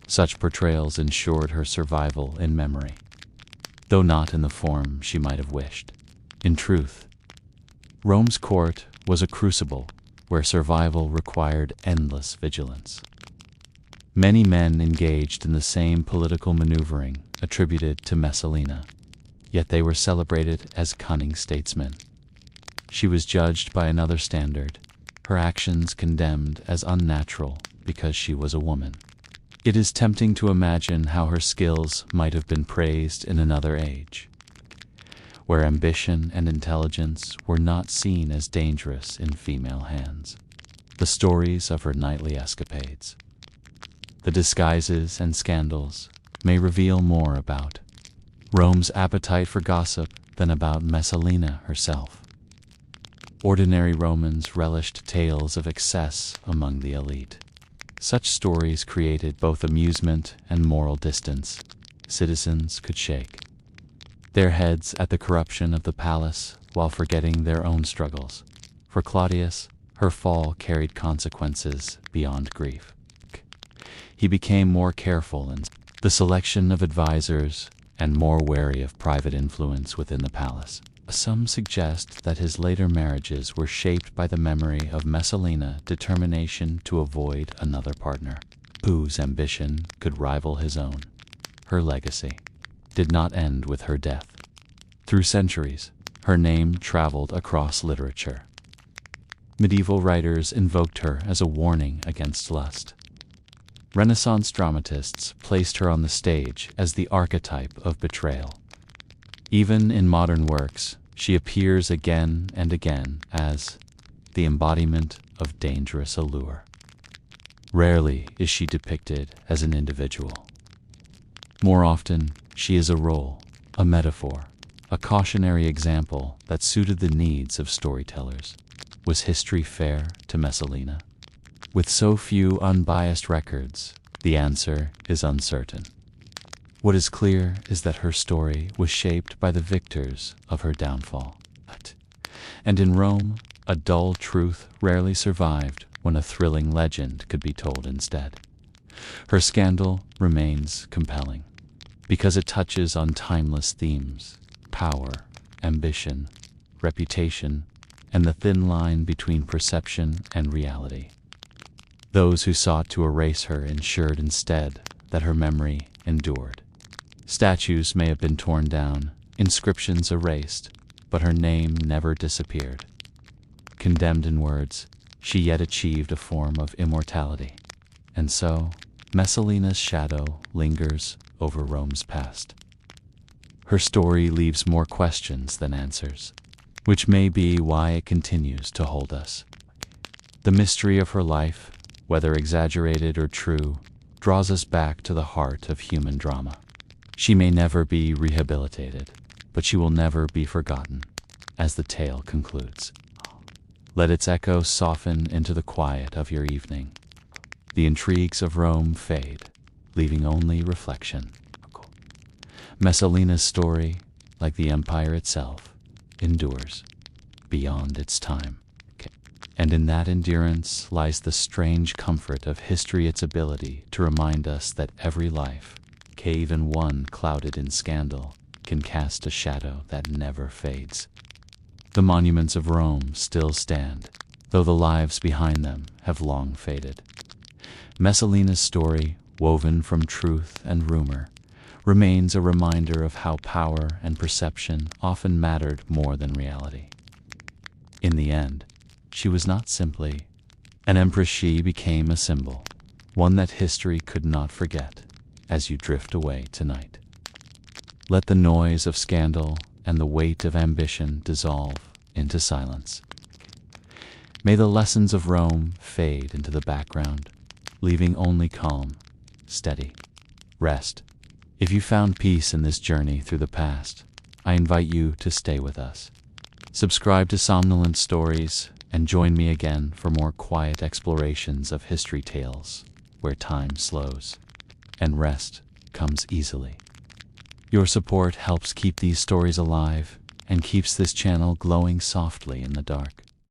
Such portrayals ensured her survival in memory, though not in the form she might have wished. In truth, Rome's court was a crucible where survival required endless vigilance. Many men engaged in the same political maneuvering attributed to Messalina, yet they were celebrated as cunning statesmen. She was judged by another standard, her actions condemned as unnatural because she was a woman. It is tempting to imagine how her skills might have been praised in another age, where ambition and intelligence were not seen as dangerous in female hands. The stories of her nightly escapades, the disguises and scandals, may reveal more about Rome's appetite for gossip than about Messalina herself. Ordinary Romans relished tales of excess among the elite. Such stories created both amusement and moral distance. Citizens could shake their heads at the corruption of the palace while forgetting their own struggles. For Claudius, her fall carried consequences beyond grief. He became more careful in the selection of advisors and more wary of private influence within the palace. Some suggest that his later marriages were shaped by the memory of Messalina's determination to avoid another partner, whose ambition could rival his own. Her legacy did not end with her death. Through centuries, her name traveled across literature. Medieval writers invoked her as a warning against lust. Renaissance dramatists placed her on the stage as the archetype of betrayal. Even in modern works, she appears again and again as the embodiment of dangerous allure. Rarely is she depicted as an individual. More often, she is a role, a metaphor, a cautionary example that suited the needs of storytellers. Was history fair to Messalina? With so few unbiased records, the answer is uncertain. What is clear is that her story was shaped by the victors of her downfall. And in Rome, a dull truth rarely survived when a thrilling legend could be told instead. Her scandal remains compelling because it touches on timeless themes: power, ambition, reputation, and the thin line between perception and reality. Those who sought to erase her ensured instead that her memory endured. Statues may have been torn down, inscriptions erased, but her name never disappeared. Condemned in words, she yet achieved a form of immortality. And so, Messalina's shadow lingers over Rome's past. Her story leaves more questions than answers, which may be why it continues to hold us. The mystery of her life, whether exaggerated or true, draws us back to the heart of human drama. She may never be rehabilitated, but she will never be forgotten, as the tale concludes. Let its echo soften into the quiet of your evening. The intrigues of Rome fade, leaving only reflection. Messalina's story, like the empire itself, endures beyond its time. And in that endurance lies the strange comfort of history, its ability to remind us that every life, even one clouded in scandal, can cast a shadow that never fades. The monuments of Rome still stand, though the lives behind them have long faded. Messalina's story, woven from truth and rumor, remains a reminder of how power and perception often mattered more than reality. In the end, she was not simply an empress. She became a symbol, one that history could not forget. As you drift away tonight, let the noise of scandal and the weight of ambition dissolve into silence. May the lessons of Rome fade into the background, leaving only calm, steady rest, If you found peace in this journey through the past, I invite you to stay with us. Subscribe to Somnolent Stories and join me again for more quiet explorations of history tales where time slows and rest comes easily. Your support helps keep these stories alive and keeps this channel glowing softly in the dark.